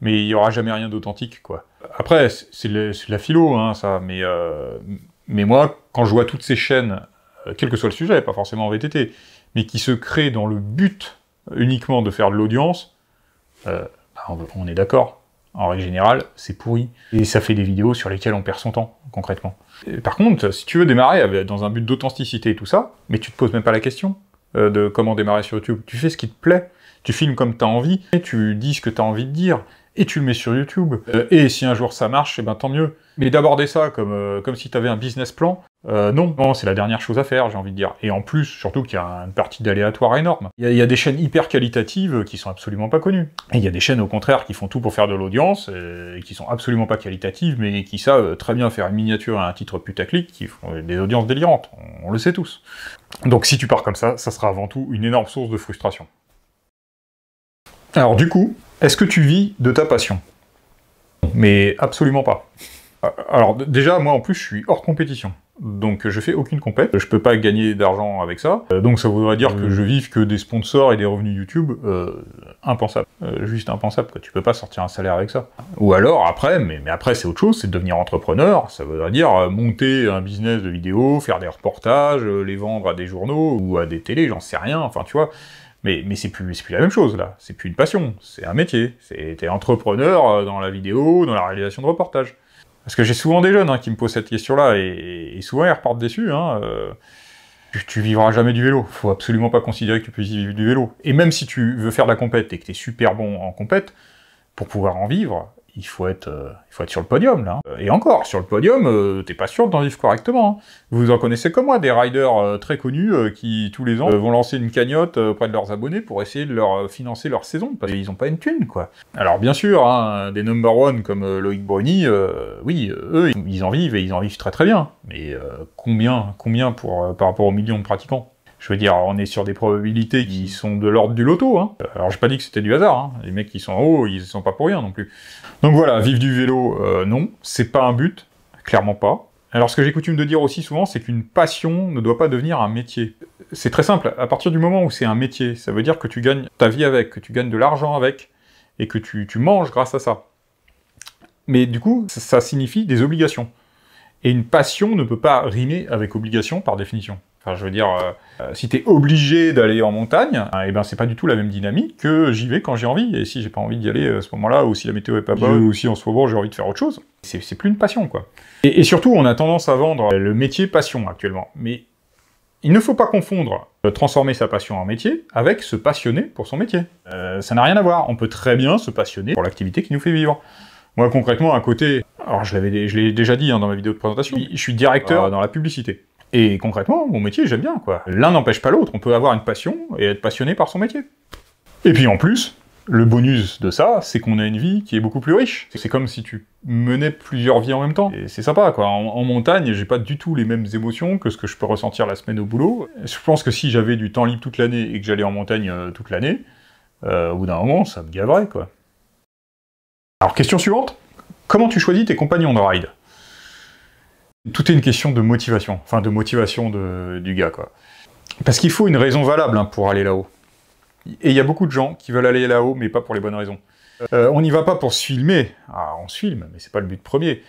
[SPEAKER 1] mais il y aura jamais rien d'authentique, quoi. Après, c'est la philo, hein, ça, mais moi, quand je vois toutes ces chaînes, quel que soit le sujet, pas forcément en VTT, mais qui se créent dans le but uniquement de faire de l'audience, on est d'accord. En règle générale, c'est pourri. Et ça fait des vidéos sur lesquelles on perd son temps, concrètement. Et par contre, si tu veux démarrer dans un but d'authenticité et tout ça, mais tu te poses même pas la question de comment démarrer sur YouTube. Tu fais ce qui te plaît, tu filmes comme tu as envie, et tu dis ce que tu as envie de dire, et tu le mets sur YouTube. Et si un jour ça marche, eh ben tant mieux. Mais d'aborder ça comme si tu avais un business plan, non, c'est la dernière chose à faire, j'ai envie de dire. Et en plus, surtout qu'il y a une partie d'aléatoire énorme. Il y a des chaînes hyper qualitatives qui sont absolument pas connues. Et il y a des chaînes, au contraire, qui font tout pour faire de l'audience, et qui sont absolument pas qualitatives, mais qui savent très bien faire une miniature à un titre putaclic, qui font des audiences délirantes. On le sait tous. Donc si tu pars comme ça sera avant tout une énorme source de frustration. Alors du coup, est-ce que tu vis de ta passion? Mais absolument pas. Alors déjà, moi en plus, je suis hors compétition. Donc je fais aucune compète, je peux pas gagner d'argent avec ça, donc ça voudrait dire que je vive que des sponsors et des revenus YouTube, impensable, juste impensable, quoi. Tu peux pas sortir un salaire avec ça. Ou alors après, mais après c'est autre chose, c'est de devenir entrepreneur, ça voudrait dire monter un business de vidéos, faire des reportages, les vendre à des journaux ou à des télés, j'en sais rien, enfin tu vois, mais c'est plus la même chose là, c'est plus une passion, c'est un métier, t'es entrepreneur dans la vidéo, dans la réalisation de reportages. Parce que j'ai souvent des jeunes qui me posent cette question-là, et souvent ils repartent déçus. Tu vivras jamais du vélo. Faut absolument pas considérer que tu peux vivre du vélo. Et même si tu veux faire de la compète et que tu es super bon en compète, pour pouvoir en vivre, il faut être sur le podium, là. Et encore, sur le podium, t'es pas sûr d'en vivre correctement. Vous en connaissez comme moi, des riders très connus qui, tous les ans, vont lancer une cagnotte auprès de leurs abonnés pour essayer de leur financer leur saison, parce qu'ils ont pas une thune, quoi. Alors bien sûr, des number one comme Loïc Brony, oui, eux, ils en vivent, et ils en vivent très très bien. Mais combien par rapport aux millions de pratiquants? Je veux dire, on est sur des probabilités qui sont de l'ordre du loto, hein. Alors j'ai pas dit que c'était du hasard, hein. Les mecs qui sont en haut, ils sont pas pour rien non plus. Donc voilà, vivre du vélo, non, c'est pas un but, clairement pas. Alors ce que j'ai coutume de dire aussi souvent, c'est qu'une passion ne doit pas devenir un métier. C'est très simple, à partir du moment où c'est un métier, ça veut dire que tu gagnes ta vie avec, que tu gagnes de l'argent avec, et que tu manges grâce à ça. Mais du coup, ça signifie des obligations. Et une passion ne peut pas rimer avec obligation par définition. Enfin, je veux dire, si t'es obligé d'aller en montagne, eh ben c'est pas du tout la même dynamique que j'y vais quand j'ai envie. Et si j'ai pas envie d'y aller à ce moment-là, ou si la météo est pas bonne, ou si en ce moment j'ai envie de faire autre chose, c'est plus une passion, quoi. Et surtout, on a tendance à vendre le métier passion actuellement. Mais il ne faut pas confondre transformer sa passion en métier avec se passionner pour son métier. Ça n'a rien à voir. On peut très bien se passionner pour l'activité qui nous fait vivre. Moi, concrètement, à côté, alors je l'ai déjà dit dans ma vidéo de présentation, je suis directeur dans la publicité. Et concrètement, mon métier, j'aime bien, quoi. L'un n'empêche pas l'autre, on peut avoir une passion et être passionné par son métier. Et puis en plus, le bonus de ça, c'est qu'on a une vie qui est beaucoup plus riche. C'est comme si tu menais plusieurs vies en même temps. Et c'est sympa, quoi. En montagne, j'ai pas du tout les mêmes émotions que ce que je peux ressentir la semaine au boulot. Je pense que si j'avais du temps libre toute l'année et que j'allais en montagne toute l'année, au bout d'un moment, ça me gaverait, quoi. Alors, question suivante. Comment tu choisis tes compagnons de ride? Tout est une question de motivation. Enfin, de motivation du gars, quoi. Parce qu'il faut une raison valable pour aller là-haut. Et il y a beaucoup de gens qui veulent aller là-haut, mais pas pour les bonnes raisons. On n'y va pas pour se filmer. Ah, on se filme, mais c'est pas le but premier.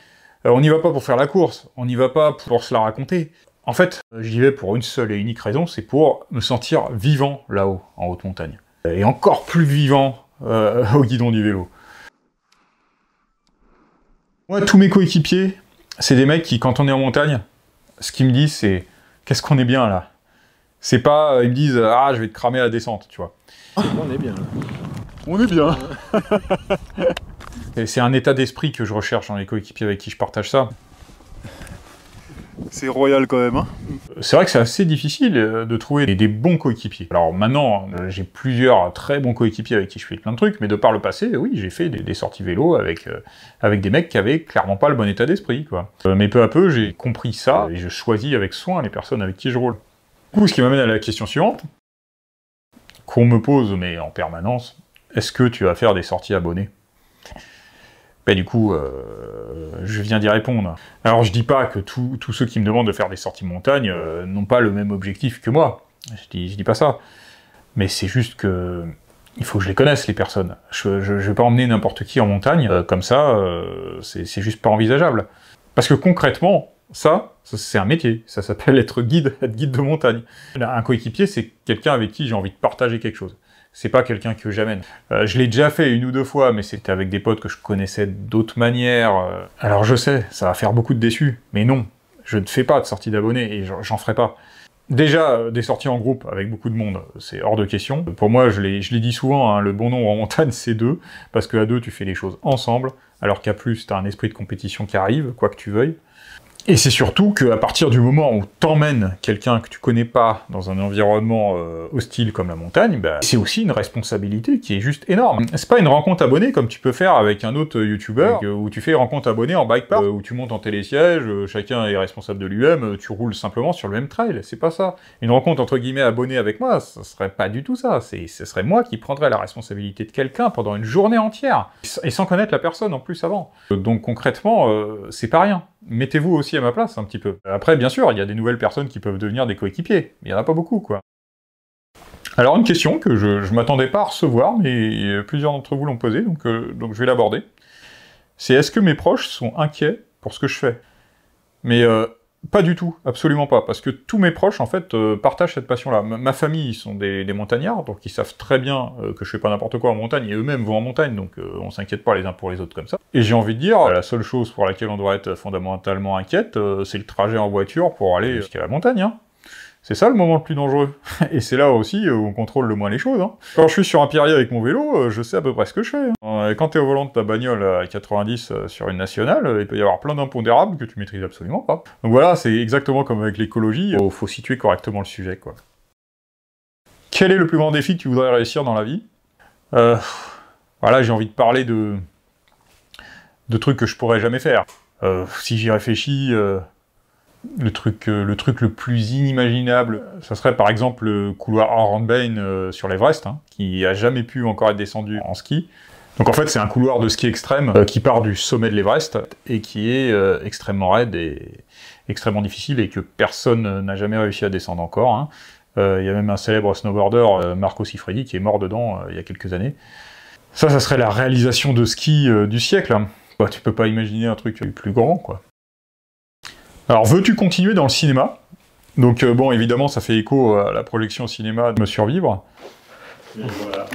[SPEAKER 1] On n'y va pas pour faire la course. On n'y va pas pour se la raconter. En fait, j'y vais pour une seule et unique raison, c'est pour me sentir vivant là-haut, en haute montagne. Et encore plus vivant au guidon du vélo. Moi, tous mes coéquipiers, c'est des mecs qui, quand on est en montagne, ce qu'ils me disent, c'est « Qu'est-ce qu'on est bien, là ?» C'est pas, ils me disent « Ah, je vais te cramer à la descente », tu vois.
[SPEAKER 2] On est bien.
[SPEAKER 1] On est bien. Et c'est un état d'esprit que je recherche dans les coéquipiers avec qui je partage ça.
[SPEAKER 2] C'est royal quand même, hein.
[SPEAKER 1] C'est vrai que c'est assez difficile de trouver des bons coéquipiers. Alors maintenant, j'ai plusieurs très bons coéquipiers avec qui je fais plein de trucs, mais de par le passé, oui, j'ai fait des sorties vélo avec des mecs qui avaient clairement pas le bon état d'esprit, quoi. Mais peu à peu, j'ai compris ça, et je choisis avec soin les personnes avec qui je roule. Du coup, ce qui m'amène à la question suivante, qu'on me pose, mais en permanence, est-ce que tu vas faire des sorties abonnées ? Ben, du coup, je viens d'y répondre. Alors je dis pas que tous ceux qui me demandent de faire des sorties montagne n'ont pas le même objectif que moi. Je dis pas ça. Mais c'est juste que il faut que je les connaisse, les personnes. Je vais pas emmener n'importe qui en montagne, comme ça, c'est juste pas envisageable. Parce que concrètement, ça c'est un métier, ça s'appelle être guide de montagne. Un coéquipier, c'est quelqu'un avec qui j'ai envie de partager quelque chose. C'est pas quelqu'un que j'amène. Je l'ai déjà fait 1 ou 2 fois, mais c'était avec des potes que je connaissais d'autres manières. Alors je sais, ça va faire beaucoup de déçus, mais non, je ne fais pas de sortie d'abonnés, et j'en ferai pas. Déjà, des sorties en groupe avec beaucoup de monde, c'est hors de question. Pour moi, je l'ai dit souvent, hein, le bon nombre en montagne, c'est 2, parce qu'à 2, tu fais les choses ensemble, alors qu'à plus, t'as un esprit de compétition qui arrive, quoi que tu veuilles. Et c'est surtout qu'à partir du moment où t'emmènes quelqu'un que tu connais pas dans un environnement hostile comme la montagne, bah, c'est aussi une responsabilité qui est juste énorme. C'est pas une rencontre abonnée comme tu peux faire avec un autre youtubeur, où tu fais rencontre abonnée en bike park, où tu montes en télésiège, chacun est responsable de lui-même, tu roules simplement sur le même trail, c'est pas ça. Une rencontre entre guillemets abonnée avec moi, ça serait pas du tout ça, ce serait moi qui prendrais la responsabilité de quelqu'un pendant une journée entière, et sans connaître la personne en plus avant. Donc concrètement, c'est pas rien. Mettez-vous aussi à ma place, un petit peu. Après, bien sûr, il y a des nouvelles personnes qui peuvent devenir des coéquipiers, mais il n'y en a pas beaucoup, quoi. Alors, une question que je m'attendais pas à recevoir, mais plusieurs d'entre vous l'ont posée, donc je vais l'aborder. C'est est-ce que mes proches sont inquiets pour ce que je fais? Mais pas du tout, absolument pas, parce que tous mes proches, en fait, partagent cette passion-là. Ma famille, ils sont des montagnards, donc ils savent très bien que je fais pas n'importe quoi en montagne, et eux-mêmes vont en montagne, donc on s'inquiète pas les uns pour les autres comme ça. Et j'ai envie de dire, la seule chose pour laquelle on doit être fondamentalement inquiète, c'est le trajet en voiture pour aller jusqu'à la montagne, hein. C'est ça le moment le plus dangereux. Et c'est là aussi où on contrôle le moins les choses, hein. Quand je suis sur un pierrier avec mon vélo, je sais à peu près ce que je fais, hein. Quand t'es au volant de ta bagnole à 90 sur une nationale, il peut y avoir plein d'impondérables que tu maîtrises absolument pas. Donc voilà, c'est exactement comme avec l'écologie, faut situer correctement le sujet, quoi. Quel est le plus grand défi que tu voudrais réussir dans la vie? Voilà, j'ai envie de parler de trucs que je pourrais jamais faire. Si j'y réfléchis... Le truc le plus inimaginable, ça serait par exemple le couloir Arenbein sur l'Everest, hein, qui a jamais pu encore être descendu en ski. Donc en fait c'est un couloir de ski extrême qui part du sommet de l'Everest et qui est extrêmement raide et extrêmement difficile et que personne n'a jamais réussi à descendre encore, hein. Il y a même un célèbre snowboarder, Marco Siffredi, qui est mort dedans il y a quelques années. Ça serait la réalisation de ski du siècle, hein. Bah, tu peux pas imaginer un truc plus grand, quoi. Alors, veux-tu continuer dans le cinéma? Donc, bon, évidemment, ça fait écho à la projection au cinéma de Me Survivre.
[SPEAKER 7] Et voilà.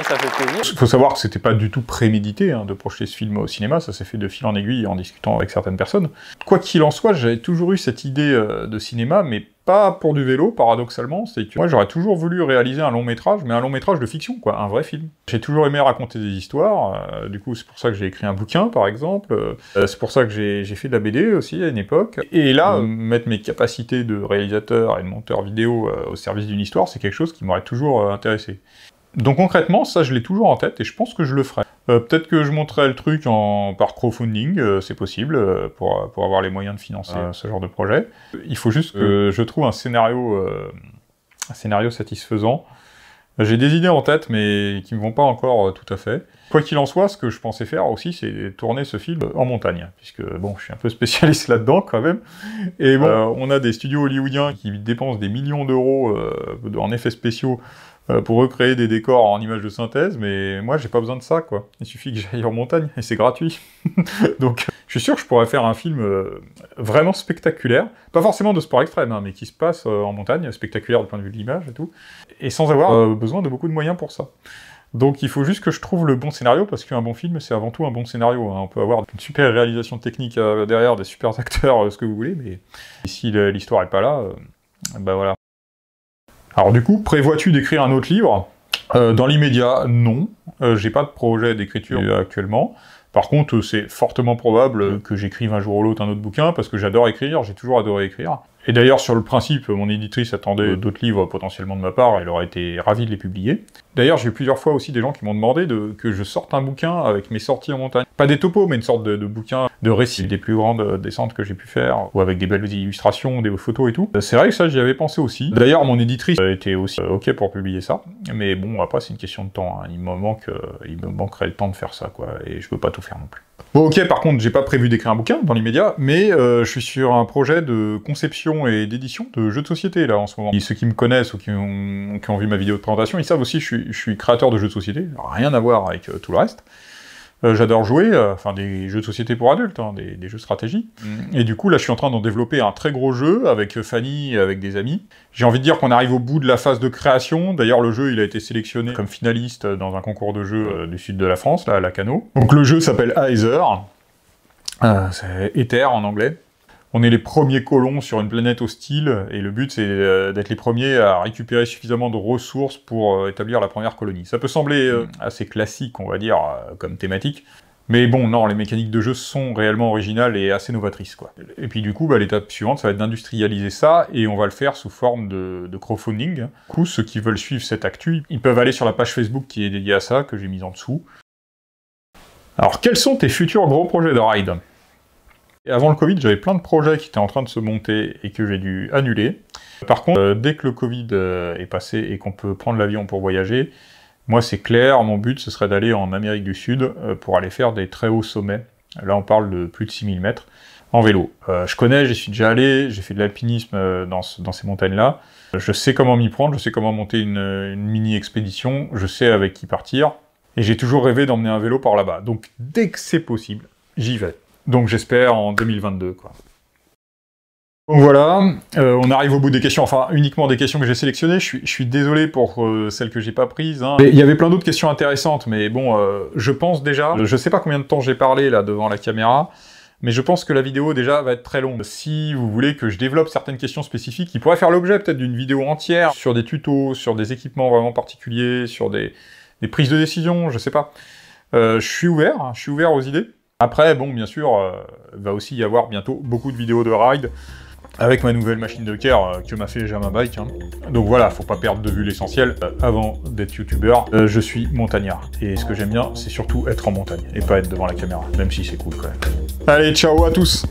[SPEAKER 4] Ça fait plaisir.
[SPEAKER 1] Il faut savoir que c'était pas du tout prémédité, hein, de projeter ce film au cinéma, ça s'est fait de fil en aiguille en discutant avec certaines personnes. Quoi qu'il en soit, j'avais toujours eu cette idée de cinéma, mais pas pour du vélo, paradoxalement. C'est que moi, j'aurais toujours voulu réaliser un long métrage, mais un long métrage de fiction, quoi, un vrai film. J'ai toujours aimé raconter des histoires, du coup, c'est pour ça que j'ai écrit un bouquin, par exemple. C'est pour ça que j'ai fait de la BD aussi, à une époque. Et là, mettre mes capacités de réalisateur et de monteur vidéo au service d'une histoire, c'est quelque chose qui m'aurait toujours intéressé. Donc concrètement, ça je l'ai toujours en tête et je pense que je le ferai. Peut-être que je monterai le truc par crowdfunding, c'est possible, pour avoir les moyens de financer ce genre de projet. Il faut juste que je trouve un scénario satisfaisant. J'ai des idées en tête, mais qui ne me vont pas encore tout à fait. Quoi qu'il en soit, ce que je pensais faire aussi, c'est tourner ce film en montagne, puisque bon, je suis un peu spécialiste là-dedans quand même. Et bon, on a des studios hollywoodiens qui dépensent des millions d'euros en effets spéciaux pour recréer des décors en images de synthèse, mais moi j'ai pas besoin de ça, quoi. Il suffit que j'aille en montagne, et c'est gratuit. Donc je suis sûr que je pourrais faire un film vraiment spectaculaire, pas forcément de sport extrême, hein, mais qui se passe en montagne, spectaculaire du point de vue de l'image et tout, et sans avoir besoin de beaucoup de moyens pour ça. Donc il faut juste que je trouve le bon scénario, parce qu'un bon film, c'est avant tout un bon scénario, hein. On peut avoir une super réalisation technique derrière, des super acteurs, ce que vous voulez, mais si l'histoire est pas là, bah voilà. Alors du coup, prévois-tu d'écrire un autre livre? Dans l'immédiat, non. J'ai pas de projet d'écriture actuellement. Par contre, c'est fortement probable que j'écrive un jour ou l'autre un autre bouquin, parce que j'adore écrire, j'ai toujours adoré écrire. Et d'ailleurs, sur le principe, mon éditrice attendait d'autres livres potentiellement de ma part, elle aurait été ravie de les publier. D'ailleurs, j'ai eu plusieurs fois aussi des gens qui m'ont demandé que je sorte un bouquin avec mes sorties en montagne. Pas des topos, mais une sorte de bouquin de récit des plus grandes descentes que j'ai pu faire, ou avec des belles illustrations, des photos et tout. C'est vrai que ça, j'y avais pensé aussi. D'ailleurs, mon éditrice était aussi OK pour publier ça, mais bon, après, c'est une question de temps, hein. Il me manquerait le temps de faire ça, quoi, et je veux pas tout faire non plus. Bon ok, par contre, j'ai pas prévu d'écrire un bouquin dans l'immédiat, mais je suis sur un projet de conception et d'édition de jeux de société là en ce moment. Et ceux qui me connaissent ou qui ont vu ma vidéo de présentation, ils savent aussi que je suis créateur de jeux de société, rien à voir avec tout le reste. J'adore jouer, enfin des jeux de société pour adultes, hein, des jeux stratégie. Et du coup, là, je suis en train d'en développer un très gros jeu avec Fanny, avec des amis. J'ai envie de dire qu'on arrive au bout de la phase de création. D'ailleurs, le jeu, il a été sélectionné comme finaliste dans un concours de jeux du sud de la France, là, à Lacanau. Donc le jeu s'appelle Aether. C'est Ether en anglais. On est les premiers colons sur une planète hostile, et le but c'est d'être les premiers à récupérer suffisamment de ressources pour établir la première colonie. Ça peut sembler assez classique, on va dire, comme thématique, mais bon, non, les mécaniques de jeu sont réellement originales et assez novatrices, quoi. Et puis du coup, l'étape suivante, ça va être d'industrialiser ça, et on va le faire sous forme de crowdfunding. Du coup, ceux qui veulent suivre cette actu, ils peuvent aller sur la page Facebook qui est dédiée à ça, que j'ai mise en dessous. Alors, quels sont tes futurs gros projets de ride ? Et avant le Covid, j'avais plein de projets qui étaient en train de se monter et que j'ai dû annuler. Par contre, dès que le Covid est passé et qu'on peut prendre l'avion pour voyager, moi c'est clair, mon but ce serait d'aller en Amérique du Sud pour aller faire des très hauts sommets. Là on parle de plus de 6000 mètres en vélo. Je connais, j'y suis déjà allé, j'ai fait de l'alpinisme dans ces montagnes-là. Je sais comment m'y prendre, je sais comment monter une mini-expédition, je sais avec qui partir. Et j'ai toujours rêvé d'emmener un vélo par là-bas. Donc dès que c'est possible, j'y vais. Donc j'espère en 2022, quoi. Donc voilà, on arrive au bout des questions, enfin uniquement des questions que j'ai sélectionnées. Je suis désolé pour celles que j'ai pas prises, hein. Il y avait plein d'autres questions intéressantes, mais bon, je pense déjà, je sais pas combien de temps j'ai parlé là devant la caméra, mais je pense que la vidéo déjà va être très longue. Si vous voulez que je développe certaines questions spécifiques, qui pourraient faire l'objet peut-être d'une vidéo entière, sur des tutos, sur des équipements vraiment particuliers, sur des prises de décision, je sais pas. Je suis ouvert aux idées. Après, bon, bien sûr, va aussi y avoir bientôt beaucoup de vidéos de ride avec ma nouvelle machine de care que m'a fait Jama Bike. Hein. Donc voilà, faut pas perdre de vue l'essentiel. Avant d'être youtubeur, je suis montagnard. Et ce que j'aime bien, c'est surtout être en montagne et pas être devant la caméra, même si c'est cool quand même. Allez, ciao à tous!